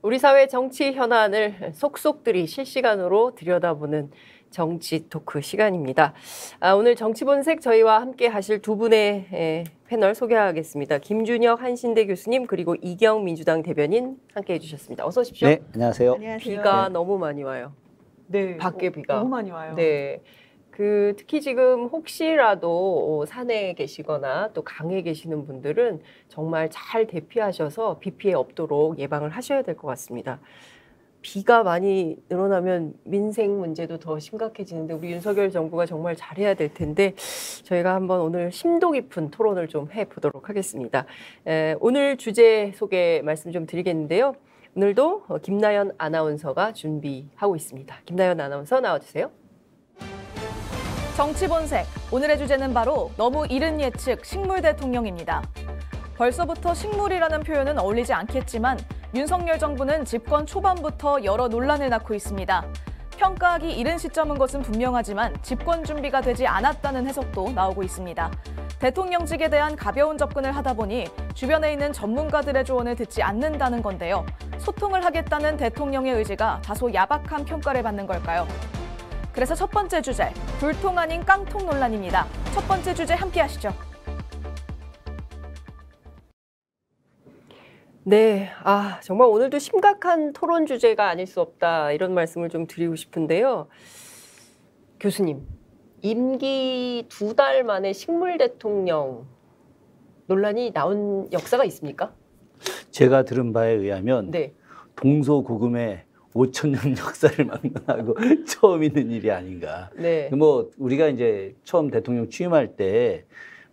우리 사회 정치 현안을 속속들이 실시간으로 들여다보는 정치 토크 시간입니다. 오늘 정치본색 저희와 함께 하실 두 분의 패널 소개하겠습니다. 김준혁 한신대 교수님 그리고 이경 민주당 대변인 함께 해주셨습니다. 어서 오십시오. 네, 안녕하세요. 비가 너무 많이 와요. 네, 밖에 비가 너무 많이 와요. 네. 특히 지금 혹시라도 산에 계시거나 또 강에 계시는 분들은 정말 잘 대피하셔서 비 피해 없도록 예방을 하셔야 될 것 같습니다. 비가 많이 늘어나면 민생 문제도 더 심각해지는데 우리 윤석열 정부가 정말 잘해야 될 텐데 저희가 한번 오늘 심도 깊은 토론을 좀 해보도록 하겠습니다. 오늘 주제 소개 말씀 좀 드리겠는데요. 오늘도 김나연 아나운서가 준비하고 있습니다. 김나연 아나운서 나와주세요. 정치본색, 오늘의 주제는 바로 너무 이른 예측 식물 대통령입니다. 벌써부터 식물이라는 표현은 어울리지 않겠지만 윤석열 정부는 집권 초반부터 여러 논란을 낳고 있습니다. 평가하기 이른 시점인 것은 분명하지만 집권 준비가 되지 않았다는 해석도 나오고 있습니다. 대통령직에 대한 가벼운 접근을 하다 보니 주변에 있는 전문가들의 조언을 듣지 않는다는 건데요. 소통을 하겠다는 대통령의 의지가 다소 야박한 평가를 받는 걸까요? 그래서 첫 번째 주제, 불통 아닌 깡통 논란입니다. 첫 번째 주제 함께 하시죠. 네, 정말 오늘도 심각한 토론 주제가 아닐 수 없다 이런 말씀을 좀 드리고 싶은데요. 교수님, 임기 2달 만에 식물 대통령 논란이 나온 역사가 있습니까? 제가 들은 바에 의하면 네. 동서고금의 5,000년 역사를 막론하고 처음 있는 일이 아닌가. 네. 뭐 우리가 이제 처음 대통령 취임할 때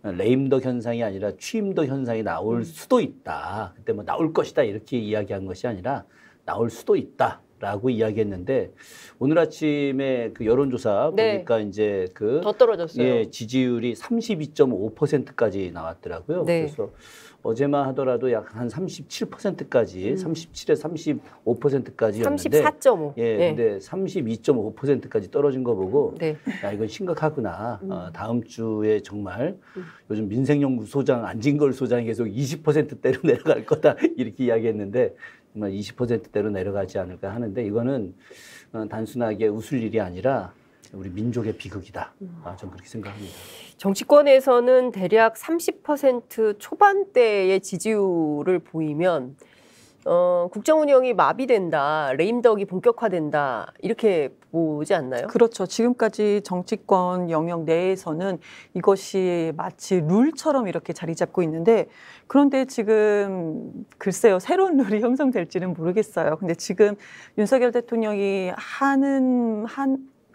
레임덕 현상이 아니라 취임덕 현상이 나올 수도 있다. 그때 뭐 나올 것이다 이렇게 이야기한 것이 아니라 나올 수도 있다라고 이야기했는데 오늘 아침에 그 여론조사 네. 보니까 이제 더 떨어졌어요. 예, 지지율이 32.5%까지 나왔더라고요. 네. 그래서 어제만 하더라도 약 한 37%까지 37에서 35%까지였는데 34.5. 예, 네. 근데 32.5%까지 떨어진 거 보고 네. 야, 이건 심각하구나. 다음 주에 정말 요즘 민생연구소장 안진걸 소장이 계속 20%대로 내려갈 거다 이렇게 이야기했는데 정말 20%대로 내려가지 않을까 하는데 이거는 단순하게 웃을 일이 아니라 우리 민족의 비극이다. 저는 그렇게 생각합니다. 정치권에서는 대략 30% 초반대의 지지율을 보이면 국정 운영이 마비된다, 레임덕이 본격화된다 이렇게 보지 않나요? 그렇죠. 지금까지 정치권 영역 내에서는 이것이 마치 룰처럼 이렇게 자리 잡고 있는데 그런데 지금 글쎄요. 새로운 룰이 형성될지는 모르겠어요. 근데 지금 윤석열 대통령이 하는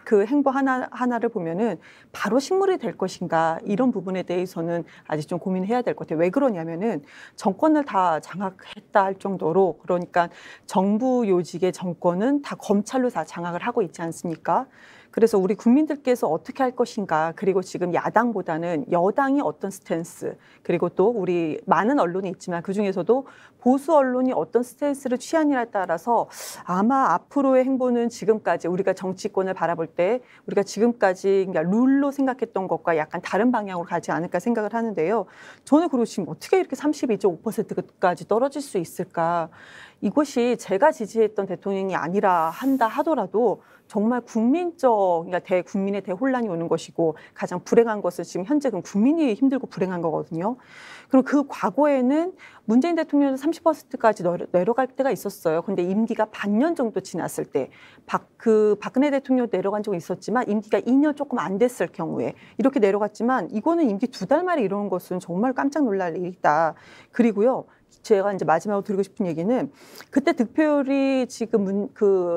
그 행보 하나를 보면은 바로 식물이 될 것인가 이런 부분에 대해서는 아직 좀 고민해야 될 것 같아요. 왜 그러냐면은 정권을 다 장악했다 할 정도로 그러니까 정부 요직의 정권은 다 검찰로 다 장악을 하고 있지 않습니까? 그래서 우리 국민들께서 어떻게 할 것인가 그리고 지금 야당보다는 여당이 어떤 스탠스 그리고 또 우리 많은 언론이 있지만 그중에서도 보수 언론이 어떤 스탠스를 취하느냐에 따라서 아마 앞으로의 행보는 지금까지 우리가 정치권을 바라볼 때 우리가 지금까지 그러니까 룰로 생각했던 것과 약간 다른 방향으로 가지 않을까 생각을 하는데요. 저는 그리고 지금 어떻게 이렇게 32.5%까지 떨어질 수 있을까? 이것이 제가 지지했던 대통령이 아니라 한다 하더라도 정말 국민적, 그러니까 대국민의 대혼란이 오는 것이고 가장 불행한 것은 지금 현재 국민이 힘들고 불행한 거거든요. 그럼 그 과거에는 문재인 대통령도 30%까지 내려갈 때가 있었어요. 근데 임기가 반년 정도 지났을 때 박근혜 대통령 내려간 적이 있었지만 임기가 2년 조금 안 됐을 경우에 이렇게 내려갔지만 이거는 임기 2달 만에 이러는 것은 정말 깜짝 놀랄 일이다. 그리고요. 제가 이제 마지막으로 드리고 싶은 얘기는 그때 득표율이 지금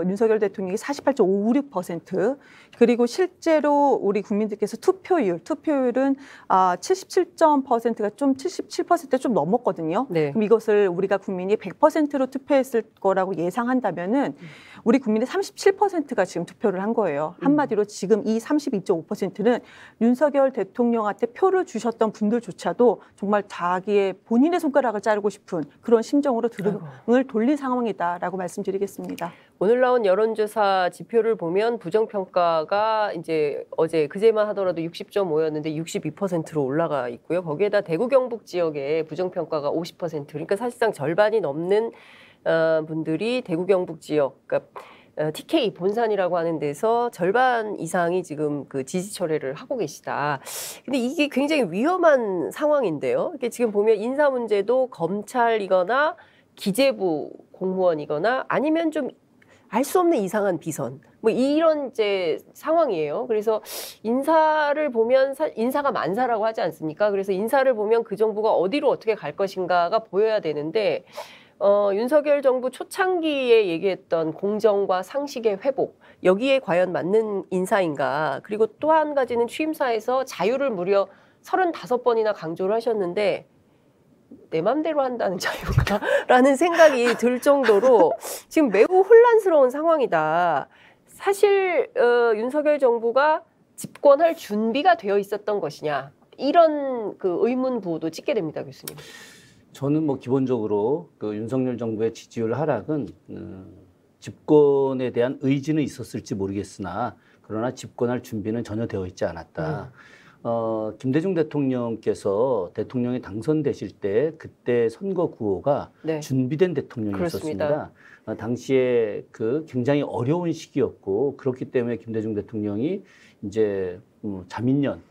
윤석열 대통령이 48.56% 그리고 실제로 우리 국민들께서 투표율은 77%가 좀 77%가 좀 넘었거든요. 네. 그럼 이것을 우리가 국민이 100%로 투표했을 거라고 예상한다면은 우리 국민의 37%가 지금 투표를 한 거예요. 한마디로 지금 이 32.5%는 윤석열 대통령한테 표를 주셨던 분들조차도 정말 자기의 본인의 손가락을 자르고 싶은 그런 심정으로 등을 돌린 상황이다라고 말씀드리겠습니다. 오늘 나온 여론조사 지표를 보면 부정평가가 이제 그제만 하더라도 60.5였는데 62%로 올라가 있고요. 거기에다 대구 경북 지역에 부정평가가 50%, 그러니까 사실상 절반이 넘는 분들이 대구 경북 지역, 그러니까 TK 본산이라고 하는 데서 절반 이상이 지금 그 지지 철회를 하고 계시다. 근데 이게 굉장히 위험한 상황인데요. 이게 지금 보면 인사 문제도 검찰이거나 기재부 공무원이거나 아니면 좀 알 수 없는 이상한 비선, 뭐 이런 이제 상황이에요. 그래서 인사를 보면 인사가 만사라고 하지 않습니까? 그래서 인사를 보면 그 정부가 어디로 어떻게 갈 것인가가 보여야 되는데 윤석열 정부 초창기에 얘기했던 공정과 상식의 회복, 여기에 과연 맞는 인사인가? 그리고 또 한 가지는 취임사에서 자유를 무려 35번이나 강조를 하셨는데 내 맘대로 한다는 자유가 라는 생각이 들 정도로 지금 매우 혼란스러운 상황이다. 사실 윤석열 정부가 집권할 준비가 되어 있었던 것이냐, 이런 그 의문부도 찍게 됩니다, 교수님. 저는 뭐 기본적으로 그 윤석열 정부의 지지율 하락은 집권에 대한 의지는 있었을지 모르겠으나 그러나 집권할 준비는 전혀 되어 있지 않았다. 김대중 대통령께서 대통령이 당선되실 때 그때 선거 구호가 네. 준비된 대통령이었습니다. 당시에 그 굉장히 어려운 시기였고 그렇기 때문에 김대중 대통령이 이제 자민련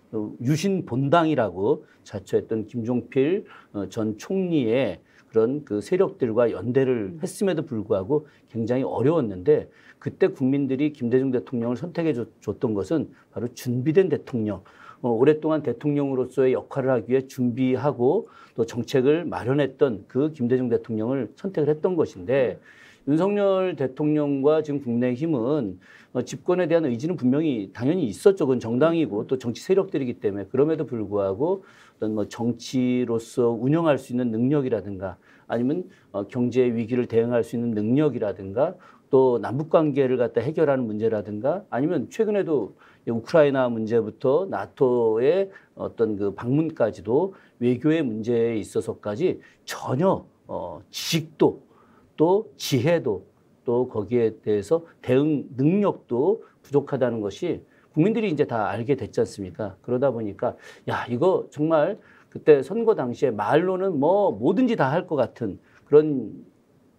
유신 본당이라고 자처했던 김종필 전 총리의 그런 그 세력들과 연대를 했음에도 불구하고 굉장히 어려웠는데 그때 국민들이 김대중 대통령을 선택해 줬던 것은 바로 준비된 대통령. 오랫동안 대통령으로서의 역할을 하기 위해 준비하고 또 정책을 마련했던 그 김대중 대통령을 선택을 했던 것인데 윤석열 대통령과 지금 국민의힘은 집권에 대한 의지는 분명히 당연히 있었죠. 그건 정당이고 또 정치 세력들이기 때문에 그럼에도 불구하고 어떤 뭐 정치로서 운영할 수 있는 능력이라든가 아니면 경제 위기를 대응할 수 있는 능력이라든가 또 남북 관계를 갖다 해결하는 문제라든가 아니면 최근에도 우크라이나 문제부터 나토의 어떤 그 방문까지도 외교의 문제에 있어서까지 전혀 지식도 또 지혜도 또 거기에 대해서 대응 능력도 부족하다는 것이 국민들이 이제 다 알게 됐지 않습니까? 그러다 보니까 야 이거 정말 그때 선거 당시에 말로는 뭐 뭐든지 다 할 것 같은 그런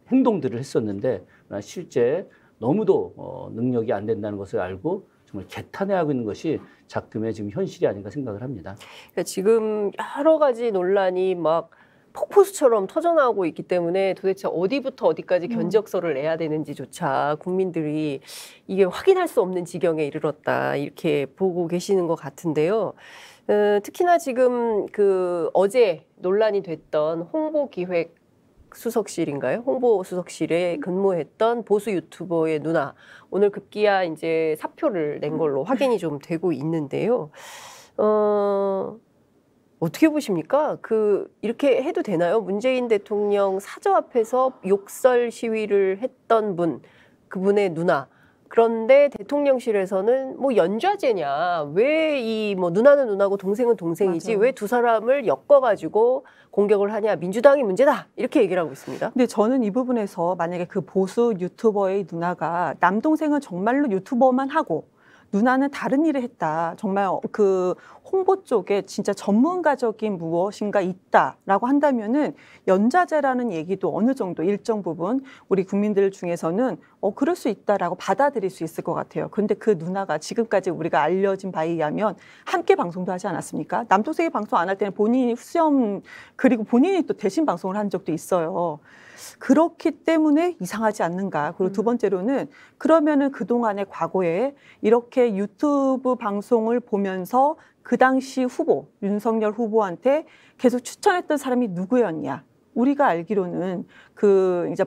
행동들을 했었는데 실제 너무도 능력이 안 된다는 것을 알고 정말 개탄해하고 있는 것이 작금의 지금 현실이 아닌가 생각을 합니다. 그러니까 지금 여러 가지 논란이 막 폭포수처럼 터져나오고 있기 때문에 도대체 어디부터 어디까지 견적서를 내야 되는지조차 국민들이 이게 확인할 수 없는 지경에 이르렀다 이렇게 보고 계시는 것 같은데요. 특히나 지금 그 어제 논란이 됐던 홍보기획 수석실인가요? 홍보수석실에 근무했던 보수 유튜버의 누나 오늘 급기야 이제 사표를 낸 걸로 확인이 좀 되고 있는데요. 어떻게 보십니까? 이렇게 해도 되나요? 문재인 대통령 사저 앞에서 욕설 시위를 했던 분, 그분의 누나. 그런데 대통령실에서는 뭐 연좌제냐? 왜 이 뭐 누나는 누나고 동생은 동생이지 왜 두 사람을 엮어가지고 공격을 하냐? 민주당이 문제다 이렇게 얘기를 하고 있습니다. 근데 저는 이 부분에서 만약에 그 보수 유튜버의 누나가 남동생은 정말로 유튜버만 하고 누나는 다른 일을 했다. 정말 그 홍보 쪽에 진짜 전문가적인 무엇인가 있다라고 한다면은 연좌제라는 얘기도 어느 정도 일정 부분 우리 국민들 중에서는 그럴 수 있다라고 받아들일 수 있을 것 같아요. 그런데 그 누나가 지금까지 우리가 알려진 바에 의하면 함께 방송도 하지 않았습니까? 남동생이 방송 안 할 때는 본인이 수염 그리고 본인이 또 대신 방송을 한 적도 있어요. 그렇기 때문에 이상하지 않는가. 그리고 두 번째로는 그러면은 그동안의 과거에 이렇게 유튜브 방송을 보면서 그 당시 후보, 윤석열 후보한테 계속 추천했던 사람이 누구였냐. 우리가 알기로는 그러니까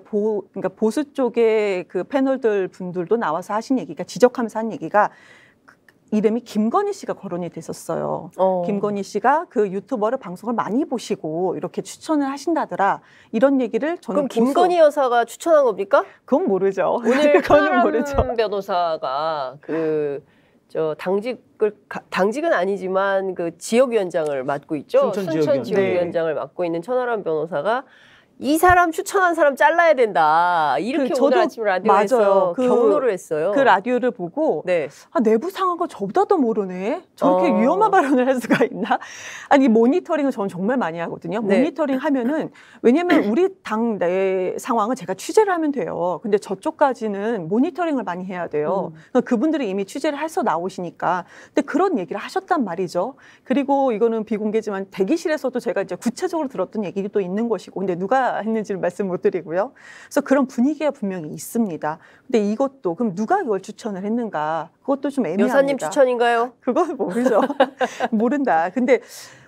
보수 쪽의 그 패널들 분들도 나와서 하신 얘기가 지적하면서 한 얘기가 이름이 김건희 씨가 거론이 됐었어요. 김건희 씨가 그 유튜버를 방송을 많이 보시고 이렇게 추천을 하신다더라. 이런 얘기를 저는 그럼 김건희 여사가 추천한 겁니까? 그건 모르죠. 오늘 천하람 변호사가 당직은 아니지만 그 지역위원장을 맡고 있죠. 순천 지역위원장을 맡고 있는 천하람 변호사가 이 사람 추천한 사람 잘라야 된다. 이렇게 오늘 아침 라디오에서 맞아요. 경로를 했어요. 그 라디오를 보고 네. 아, 내부 상황을 저보다 더 모르네. 저렇게 어. 위험한 발언을 할 수가 있나? 아니 모니터링을 저는 정말 많이 하거든요. 네. 모니터링 하면은 왜냐면 우리 당 내 상황은 제가 취재를 하면 돼요. 근데 저쪽까지는 모니터링을 많이 해야 돼요. 그러니까 그분들이 이미 취재를 해서 나오시니까. 근데 그런 얘기를 하셨단 말이죠. 그리고 이거는 비공개지만 대기실에서도 제가 이제 구체적으로 들었던 얘기도 있는 것이고, 근데 누가 했는지는 말씀 못 드리고요. 그래서 그런 분위기가 분명히 있습니다. 근데 이것도 그럼 누가 이걸 추천을 했는가? 그것도 좀 애매합니다. 여사님 추천인가요? 그건 모르죠. 모른다. 근데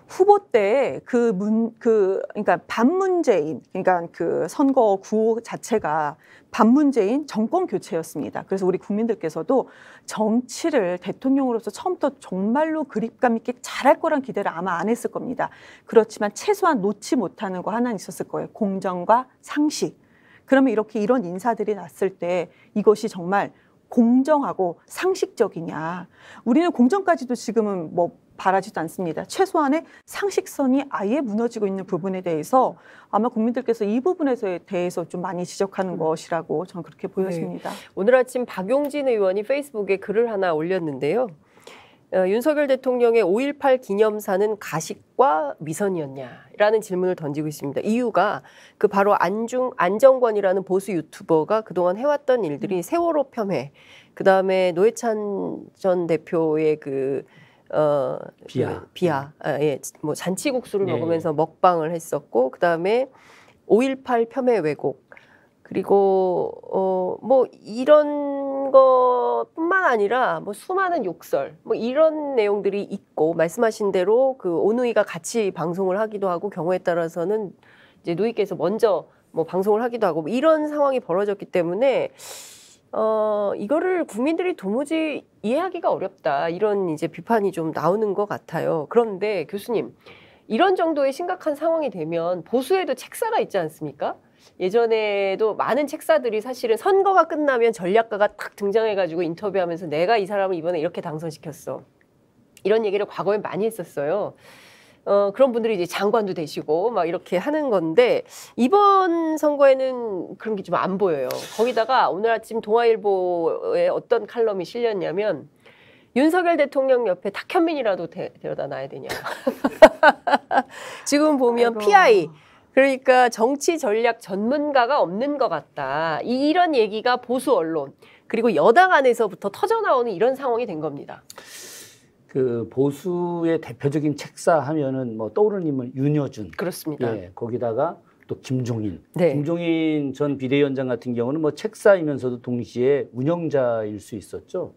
후보 때 그러니까 반문재인, 그러니까 그 선거 구호 자체가 반문재인 정권 교체였습니다. 그래서 우리 국민들께서도 정치를 대통령으로서 처음부터 정말로 그립감 있게 잘할 거란 기대를 아마 안 했을 겁니다. 그렇지만 최소한 놓지 못하는 거 하나 있었을 거예요. 공정과 상식. 그러면 이런 인사들이 났을 때 이것이 정말 공정하고 상식적이냐. 우리는 공정까지도 지금은 뭐 바라지도 않습니다. 최소한의 상식선이 아예 무너지고 있는 부분에 대해서 아마 국민들께서 이 부분에 대해서 좀 많이 지적하는 것이라고 저는 그렇게 보여집니다. 네. 오늘 아침 박용진 의원이 페이스북에 글을 하나 올렸는데요. 윤석열 대통령의 5.18 기념사는 가식과 미선이었냐라는 질문을 던지고 있습니다. 이유가 그 바로 안정권이라는 보수 유튜버가 그동안 해왔던 일들이 세월호 폄훼, 그다음에 노회찬 전 대표의 비하, 예, 뭐 잔치국수를 먹으면서 먹방을 했었고, 그다음에 5.18 폄훼 왜곡, 그리고 뭐 이런 것뿐만 아니라 뭐 수많은 욕설, 뭐 이런 내용들이 있고, 말씀하신 대로 그 오누이가 같이 방송을 하기도 하고, 경우에 따라서는 이제 누이께서 먼저 뭐 방송을 하기도 하고, 뭐 이런 상황이 벌어졌기 때문에 이거를 국민들이 도무지 이해하기가 어렵다, 이런 이제 비판이 좀 나오는 것 같아요. 그런데 교수님, 이런 정도의 심각한 상황이 되면 보수에도 책사가 있지 않습니까? 예전에도 많은 책사들이 사실은 선거가 끝나면 전략가가 딱 등장해가지고 인터뷰하면서 내가 이 사람을 이번에 이렇게 당선시켰어, 이런 얘기를 과거에 많이 했었어요. 그런 분들이 이제 장관도 되시고 막 이렇게 하는 건데, 이번 선거에는 그런 게 좀 안 보여요. 거기다가 오늘 아침 동아일보에 어떤 칼럼이 실렸냐면, 윤석열 대통령 옆에 탁현민이라도 데려다 놔야 되냐. 지금 보면 아이고. PI, 그러니까 정치 전략 전문가가 없는 것 같다, 이런 얘기가 보수 언론 그리고 여당 안에서부터 터져나오는 이런 상황이 된 겁니다. 그 보수의 대표적인 책사 하면은 뭐 떠오르는 인물 윤여준, 그렇습니다. 예, 거기다가 또 김종인, 네. 김종인 전 비대위원장 같은 경우는 뭐 책사이면서도 동시에 운영자일 수 있었죠.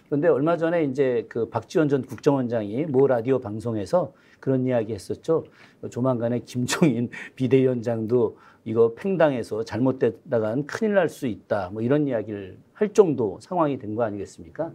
그런데 얼마 전에 이제 그 박지원 전 국정원장이 모 라디오 방송에서 그런 이야기 했었죠. 조만간에 김종인 비대위원장도 이거 팽당해서 잘못됐다간 큰일 날 수 있다, 뭐 이런 이야기를 할 정도 상황이 된 거 아니겠습니까?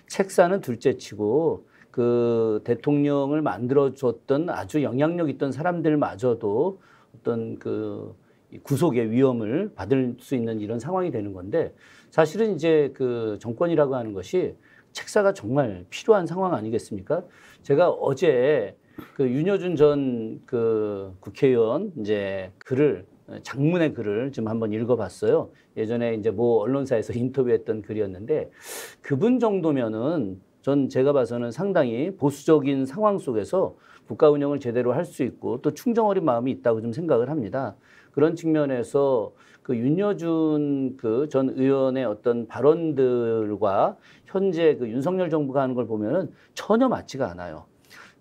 책사는 둘째치고 그 대통령을 만들어줬던 아주 영향력 있던 사람들마저도 어떤 그 구속의 위험을 받을 수 있는 이런 상황이 되는 건데, 사실은 이제 그 정권이라고 하는 것이 책사가 정말 필요한 상황 아니겠습니까? 제가 어제 그 윤여준 전 그 국회의원 이제 장문의 글을 좀 한번 읽어봤어요. 예전에 이제 모 언론사에서 인터뷰했던 글이었는데, 그분 정도면은 제가 봐서는 상당히 보수적인 상황 속에서 국가 운영을 제대로 할 수 있고 또 충정어린 마음이 있다고 좀 생각을 합니다. 그런 측면에서 그 윤여준 그 전 의원의 어떤 발언들과 현재 그 윤석열 정부가 하는 걸 보면은 전혀 맞지가 않아요.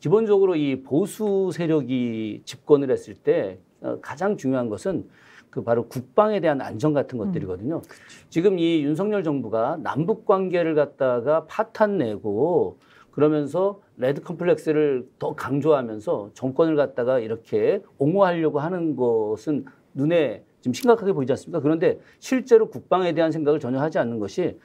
기본적으로 이 보수 세력이 집권을 했을 때 가장 중요한 것은 그 바로 국방에 대한 안정 같은 것들이거든요. 지금 이 윤석열 정부가 남북 관계를 갖다가 파탄내고 그러면서 레드 컴플렉스를 더 강조하면서 정권을 갖다가 이렇게 옹호하려고 하는 것은 눈에 지금 심각하게 보이지 않습니까? 그런데 실제로 국방에 대한 생각을 전혀 하지 않는 것이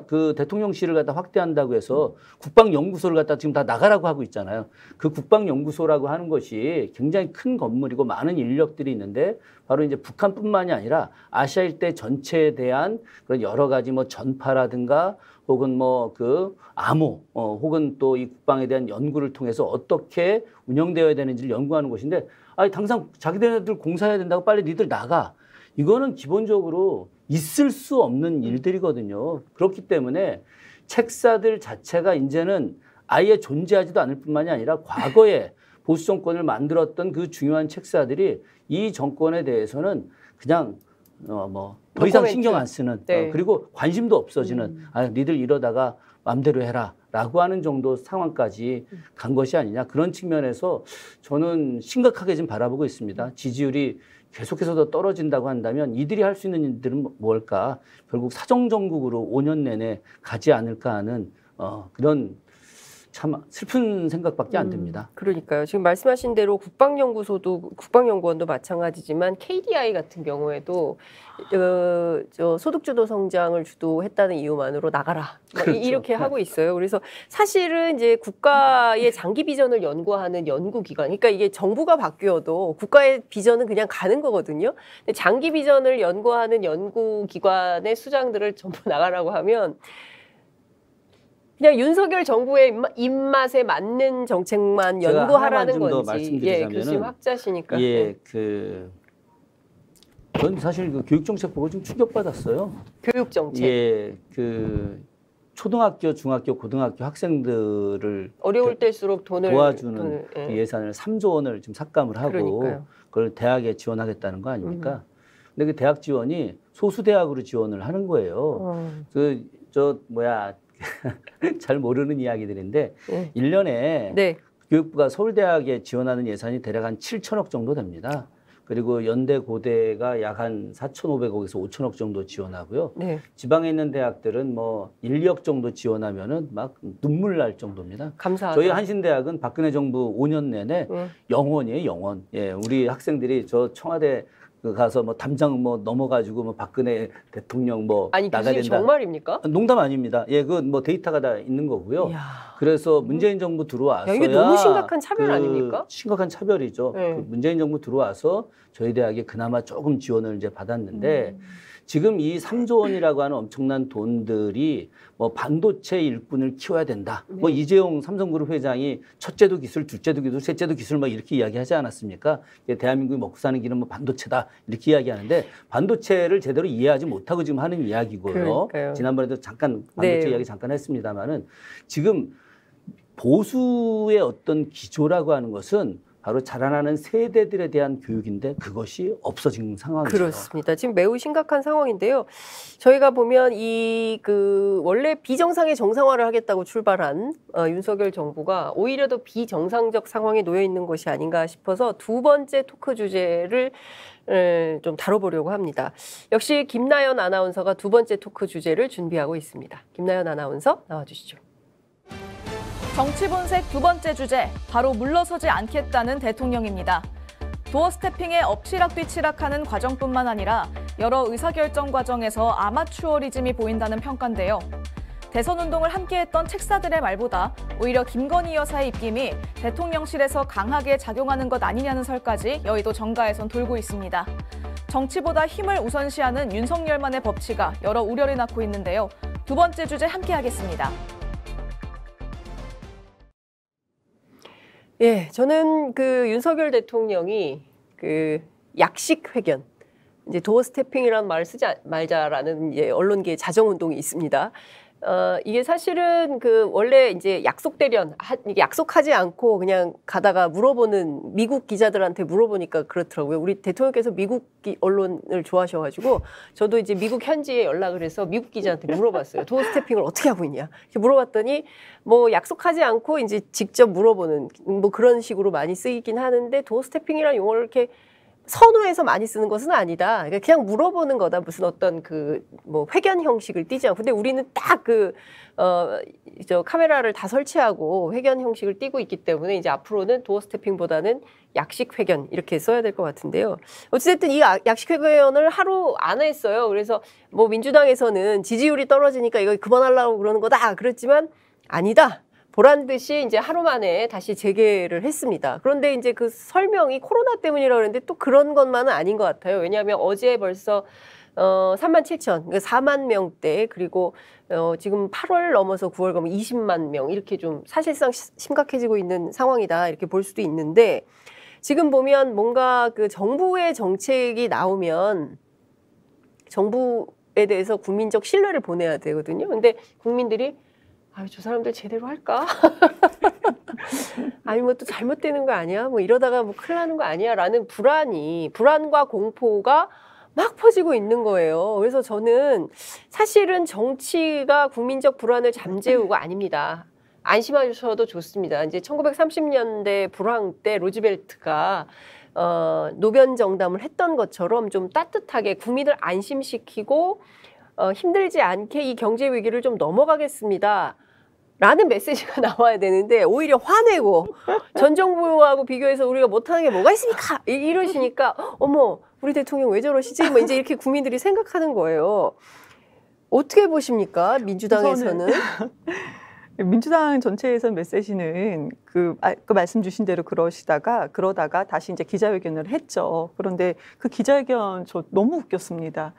그 대통령실을 갖다 확대한다고 해서 국방연구소를 갖다 지금 다 나가라고 하고 있잖아요. 그 국방연구소라고 하는 것이 굉장히 큰 건물이고 많은 인력들이 있는데, 바로 이제 북한뿐만이 아니라 아시아 일대 전체에 대한 그런 여러 가지 뭐 전파라든가 혹은 뭐 그 암호 혹은 또 이 국방에 대한 연구를 통해서 어떻게 운영되어야 되는지를 연구하는 곳인데, 아니 당장 자기네들 공사해야 된다고 빨리 니들 나가. 이거는 기본적으로 있을 수 없는 일들이거든요. 그렇기 때문에 책사들 자체가 이제는 아예 존재하지도 않을 뿐만이 아니라 과거에 보수 정권을 만들었던 그 중요한 책사들이 이 정권에 대해서는 그냥 더 이상 신경 안 쓰는 네. 그리고 관심도 없어지는 아, 니들 이러다가 마음대로 해라라고 하는 정도 상황까지 간 것이 아니냐 그런 측면에서 저는 심각하게 좀 바라보고 있습니다. 지지율이 계속해서 더 떨어진다고 한다면 이들이 할 수 있는 일들은 뭘까? 결국 사정정국으로 5년 내내 가지 않을까 하는 그런 참 슬픈 생각밖에 안 듭니다. 그러니까요. 지금 말씀하신 대로 국방연구원도 마찬가지지만 KDI 같은 경우에도 저 소득주도 성장을 주도했다는 이유만으로 나가라. 그렇죠. 이렇게 하고 있어요. 그래서 사실은 이제 국가의 장기 비전을 연구하는 연구기관, 그러니까 이게 정부가 바뀌어도 국가의 비전은 그냥 가는 거거든요. 근데 장기 비전을 연구하는 연구기관의 수장들을 전부 나가라고 하면 그냥 윤석열 정부의 입맛에 맞는 정책만 연구하라는 건지. 더 말씀드리자면은, 교수님 학자시니까. 전 사실 그 교육정책 보고 좀 충격받았어요. 교육정책. 초등학교, 중학교, 고등학교 학생들을 어려울 때일수록 도와주는 그 예산을 3조 원을 지금 삭감을 하고 그러니까요. 그걸 대학에 지원하겠다는 거 아닙니까? 근데 그 대학 지원이 소수 대학으로 지원을 하는 거예요. 잘 모르는 이야기들인데 1년에 교육부가 서울대학에 지원하는 예산이 대략 한 7천억 정도 됩니다. 그리고 연대 고대가 약 한 4,500억에서 5천억 정도 지원하고요. 지방에 있는 대학들은 뭐 1, 2억 정도 지원하면은 막 눈물 날 정도입니다. 감사하죠. 저희 한신대학은 박근혜 정부 5년 내내 영원이에요, 영원. 예, 우리 학생들이 저 청와대 가서 뭐 담장 뭐 넘어가지고 뭐 박근혜 대통령 뭐 아니, 나가야 된다. 정말입니까? 농담 아닙니다. 예, 그 뭐 데이터가 다 있는 거고요. 이야. 그래서 문재인 정부 들어와서야 이게 너무 심각한 차별 아닙니까? 심각한 차별이죠. 그 문재인 정부 들어와서 저희 대학에 그나마 조금 지원을 이제 받았는데 지금 이 3조 원이라고 하는 엄청난 돈들이 뭐 반도체 일꾼을 키워야 된다. 뭐 이재용 삼성그룹 회장이 첫째도 기술, 둘째도 기술, 셋째도 기술 막 이렇게 이야기하지 않았습니까? 대한민국이 먹고 사는 길은 뭐 반도체다 이렇게 이야기하는데 반도체를 제대로 이해하지 못하고 지금 하는 이야기고요. 그러니까요. 지난번에도 잠깐 반도체 이야기 잠깐 했습니다만은 지금 보수의 어떤 기조라고 하는 것은 바로 자라나는 세대들에 대한 교육인데 그것이 없어진 상황이죠. 그렇습니다. 지금 매우 심각한 상황인데요. 저희가 보면 원래 비정상의 정상화를 하겠다고 출발한 윤석열 정부가 오히려 더 비정상적 상황에 놓여 있는 것이 아닌가 싶어서 두 번째 토크 주제를 좀 다뤄보려고 합니다. 역시 김나연 아나운서가 두 번째 토크 주제를 준비하고 있습니다. 김나연 아나운서 나와주시죠. 정치 본색 두 번째 주제, 바로 물러서지 않겠다는 대통령입니다. 도어 스태핑에 엎치락뒤치락하는 과정뿐만 아니라 여러 의사결정 과정에서 아마추어리즘이 보인다는 평가인데요. 대선 운동을 함께했던 책사들의 말보다 오히려 김건희 여사의 입김이 대통령실에서 강하게 작용하는 것 아니냐는 설까지 여의도 정가에선 돌고 있습니다. 정치보다 힘을 우선시하는 윤석열만의 법치가 여러 우려를 낳고 있는데요. 두 번째 주제 함께하겠습니다. 예, 저는 그 윤석열 대통령이 그 약식 회견, 이제 도어 스태핑이라는 말을 쓰지 말자라는 이제 언론계의 자정 운동이 있습니다. 이게 사실은 그 원래 이제 이게 약속하지 않고 그냥 가다가 물어보는 미국 기자들한테 물어보니까 그렇더라고요. 우리 대통령께서 미국 언론을 좋아하셔가지고 저도 이제 미국 현지에 연락을 해서 미국 기자한테 물어봤어요. 도어 스태핑을 어떻게 하고 있냐. 이렇게 물어봤더니 뭐 약속하지 않고 이제 직접 물어보는 뭐 그런 식으로 많이 쓰이긴 하는데 도어 스태핑이라는 용어를 이렇게 선호해서 많이 쓰는 것은 아니다. 그러니까 그냥 물어보는 거다. 무슨 어떤 뭐 회견 형식을 띠지 않고. 근데 우리는 딱 카메라를 다 설치하고 회견 형식을 띠고 있기 때문에 이제 앞으로는 도어 스태핑보다는 약식 회견 이렇게 써야 될 것 같은데요. 어쨌든 이 약식 회견을 하루 안 했어요. 그래서 뭐 민주당에서는 지지율이 떨어지니까 이거 그만하려고 그러는 거다. 그랬지만 아니다. 보란 듯이 이제 하루 만에 다시 재개를 했습니다. 그런데 이제 그 설명이 코로나 때문이라고 그랬는데 또 그런 것만은 아닌 것 같아요. 왜냐하면 어제 벌써 37,000, 그러니까 4만 명대, 그리고 지금 8월 넘어서 9월 가면 20만 명, 이렇게 좀 사실상 심각해지고 있는 상황이다, 이렇게 볼 수도 있는데, 지금 보면 뭔가 그 정부의 정책이 나오면 정부에 대해서 국민적 신뢰를 보내야 되거든요. 근데 국민들이 아유, 저 사람들 제대로 할까? 아니, 뭐 또 잘못되는 거 아니야? 뭐 이러다가 뭐 큰일 나는 거 아니야? 라는 불안과 공포가 막 퍼지고 있는 거예요. 그래서 저는 사실은 정치가 국민적 불안을 잠재우고 아닙니다. 안심하셔도 좋습니다. 이제 1930년대 불황 때 로즈벨트가 노변 정담을 했던 것처럼 좀 따뜻하게 국민을 안심시키고 힘들지 않게 이 경제 위기를 좀 넘어가겠습니다. 라는 메시지가 나와야 되는데 오히려 화내고 전 정부하고 비교해서 우리가 못하는 게 뭐가 있습니까? 이러시니까 어머 우리 대통령 왜 저러시지? 뭐 이제 이렇게 국민들이 생각하는 거예요. 어떻게 보십니까? 민주당에서는? 민주당 전체에서 메시지는 그 말씀 주신 대로 그러다가 다시 이제 기자회견을 했죠. 그런데 그 기자회견 저 너무 웃겼습니다.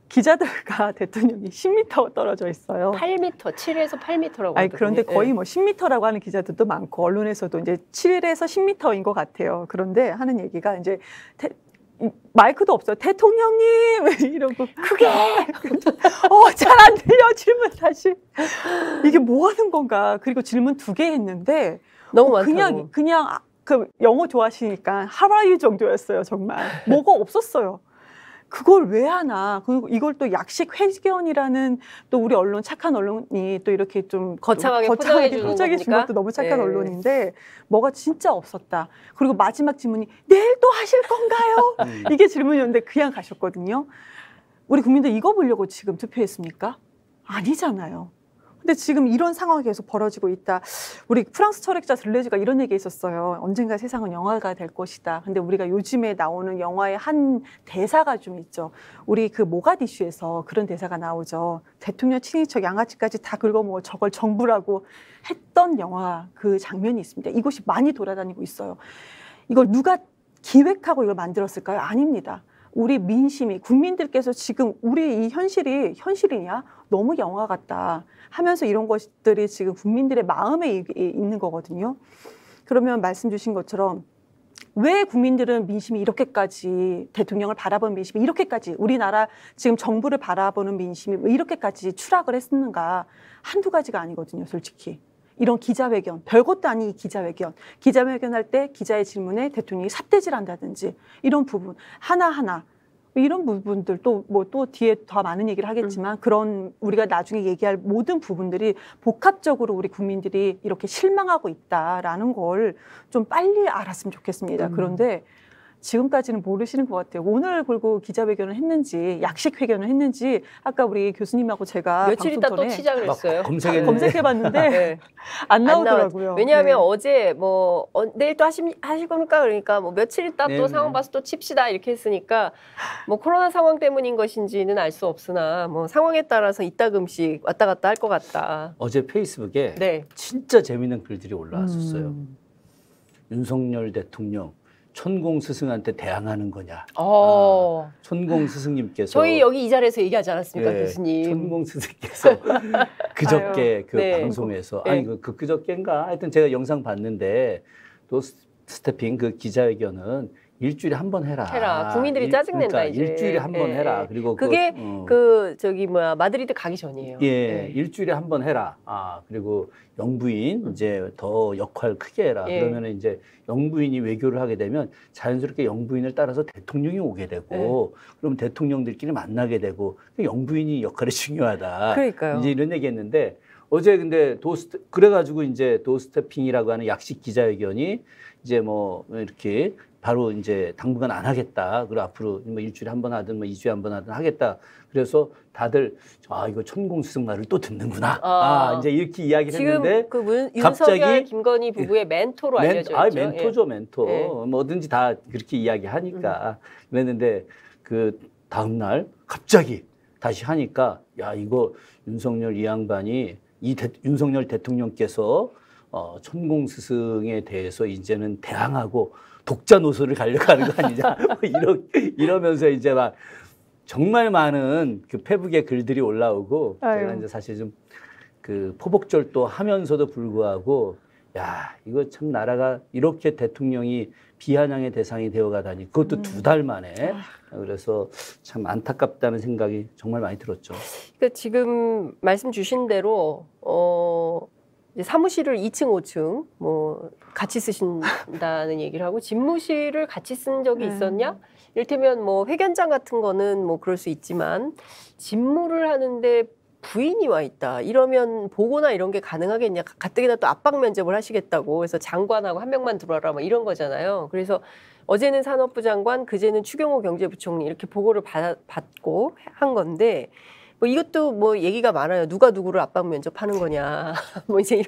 기자들과 대통령이 10m 떨어져 있어요. 8m, 7에서 8m라고 아니, 그런데 거의 네. 뭐 10m라고 하는 기자들도 많고 언론에서도 이제 7에서 10m인 것 같아요. 그런데 하는 얘기가 이제 마이크도 없어요. 대통령님 이러고 크게 잘 안 들려 질문 다시 이게 뭐 하는 건가. 그리고 질문 2개 했는데 너무 많다고. 그냥 그 영어 좋아하시니까 How are you 정도였어요. 정말 뭐가 없었어요. 그걸 왜 하나? 그리고 이걸 또 약식 회견이라는 또 우리 언론 착한 언론이 또 이렇게 좀 거창하게 포장해 준 것도 너무 착한 언론인데 뭐가 진짜 없었다. 그리고 마지막 질문이 내일 또 하실 건가요? 이게 질문이었는데 그냥 가셨거든요. 우리 국민들 이거 보려고 지금 투표했습니까? 아니잖아요. 근데 지금 이런 상황이 계속 벌어지고 있다. 우리 프랑스 철학자 들레즈가 이런 얘기 했었어요. 언젠가 세상은 영화가 될 것이다. 근데 우리가 요즘에 나오는 영화의 한 대사가 좀 있죠. 우리 그 모가디슈에서 그런 대사가 나오죠. 대통령 친인척 양아치까지 다 긁어모어 저걸 정부라고 했던 영화 그 장면이 있습니다. 이것이 많이 돌아다니고 있어요. 이걸 누가 기획하고 이걸 만들었을까요? 아닙니다. 우리 민심이 국민들께서 지금 우리 이 현실이 현실이냐? 너무 영화 같다 하면서 이런 것들이 지금 국민들의 마음에 있는 거거든요. 그러면 말씀 주신 것처럼 왜 국민들은 민심이 이렇게까지 대통령을 바라보는 민심이 이렇게까지 우리나라 지금 정부를 바라보는 민심이 왜 이렇게까지 추락을 했는가. 한두 가지가 아니거든요. 솔직히. 이런 기자회견, 별것도 아닌 이 기자회견 할 때 기자의 질문에 대통령이 삿대질한다든지 이런 부분 하나하나 이런 부분들 또 뒤에 더 많은 얘기를 하겠지만 그런 우리가 나중에 얘기할 모든 부분들이 복합적으로 우리 국민들이 이렇게 실망하고 있다라는 걸 좀 빨리 알았으면 좋겠습니다. 그런데 지금까지는 모르시는 것 같아요. 오늘 그리고 기자회견을 했는지 약식 회견을 했는지 아까 우리 교수님하고 제가 며칠 있다 또 시작을 했어요. 검색해봤는데 네. 안 나오더라고요. 왜냐하면 네. 어제 뭐 내일 또 하실 겁니까? 그러니까 뭐 며칠 있다 또 상황 봐서 또 칩시다 이렇게 했으니까 뭐 코로나 상황 때문인 것인지는 알 수 없으나 뭐 상황에 따라서 이따금씩 왔다 갔다 할 것 같다. 어제 페이스북에 네. 진짜 재밌는 글들이 올라왔었어요. 윤석열 대통령 천공 스승한테 대항하는 거냐. 천공 스승님께서 저희 여기 이 자리에서 얘기하지 않았습니까, 예, 교수님? 천공 스승께서 그저께 그 네. 방송에서 네. 아니 그저께인가 하여튼 제가 영상 봤는데 또 스태핑 그 기자회견은 일주일에 한 번 해라. 국민들이 짜증낸다 그러니까 이제. 일주일에 한 번 해라. 그리고 그게 마드리드 가기 전이에요. 예, 일주일에 한 번 해라. 그리고 영부인 이제 더 역할 크게 해라. 그러면 이제 영부인이 외교를 하게 되면 자연스럽게 영부인을 따라서 대통령이 오게 되고 그럼 대통령들끼리 만나게 되고 영부인이 역할이 중요하다. 그러니까요. 이제 이런 얘기했는데 어제 근데 그래가지고 이제 도스태핑이라고 하는 약식 기자회견이 이제 뭐 이렇게 바로 이제 당분간 안 하겠다. 그리고 앞으로 뭐 일주일에 한 번 하든 뭐 2주에 한 번 하든 하겠다. 그래서 다들 이거 천공스승 말을 또 듣는구나. 이제 이렇게 이야기를 했는데 지금 그 갑자기 윤석열 김건희 부부의 멘토로 알려져 있죠. 멘토죠, 멘토. 뭐든지 다 그렇게 이야기하니까 그랬는데 그 다음 날 갑자기 다시 하니까 야 이거 윤석열 이 양반이 윤석열 대통령께서 천공스승에 대해서 이제는 대항하고 독자 노선을 가려고 하는 거 아니냐. 이러면서 이제 막 정말 많은 그 페북의 글들이 올라오고 제가 이제 사실 좀 그 포복절도 하면서도 불구하고 야, 이거 참 나라가 이렇게 대통령이 비아냥의 대상이 되어가다니 그것도 2달 만에. 그래서 참 안타깝다는 생각이 정말 많이 들었죠. 그러니까 지금 말씀 주신 대로 이제 사무실을 2층, 5층 뭐 같이 쓰신다는 얘기를 하고 집무실을 같이 쓴 적이 있었냐? 이를테면 뭐 회견장 같은 거는 뭐 그럴 수 있지만 집무를 하는데 부인이 와 있다. 이러면 보고나 이런 게 가능하겠냐? 가뜩이나 또 압박 면접을 하시겠다고. 그래서 장관하고 한 명만 들어와라. 뭐 이런 거잖아요. 그래서 어제는 산업부 장관, 그제는 추경호 경제부총리 이렇게 보고를 받고 한 건데 뭐 이것도 뭐 얘기가 많아요. 누가 누구를 압박 면접하는 거냐. 뭐 이제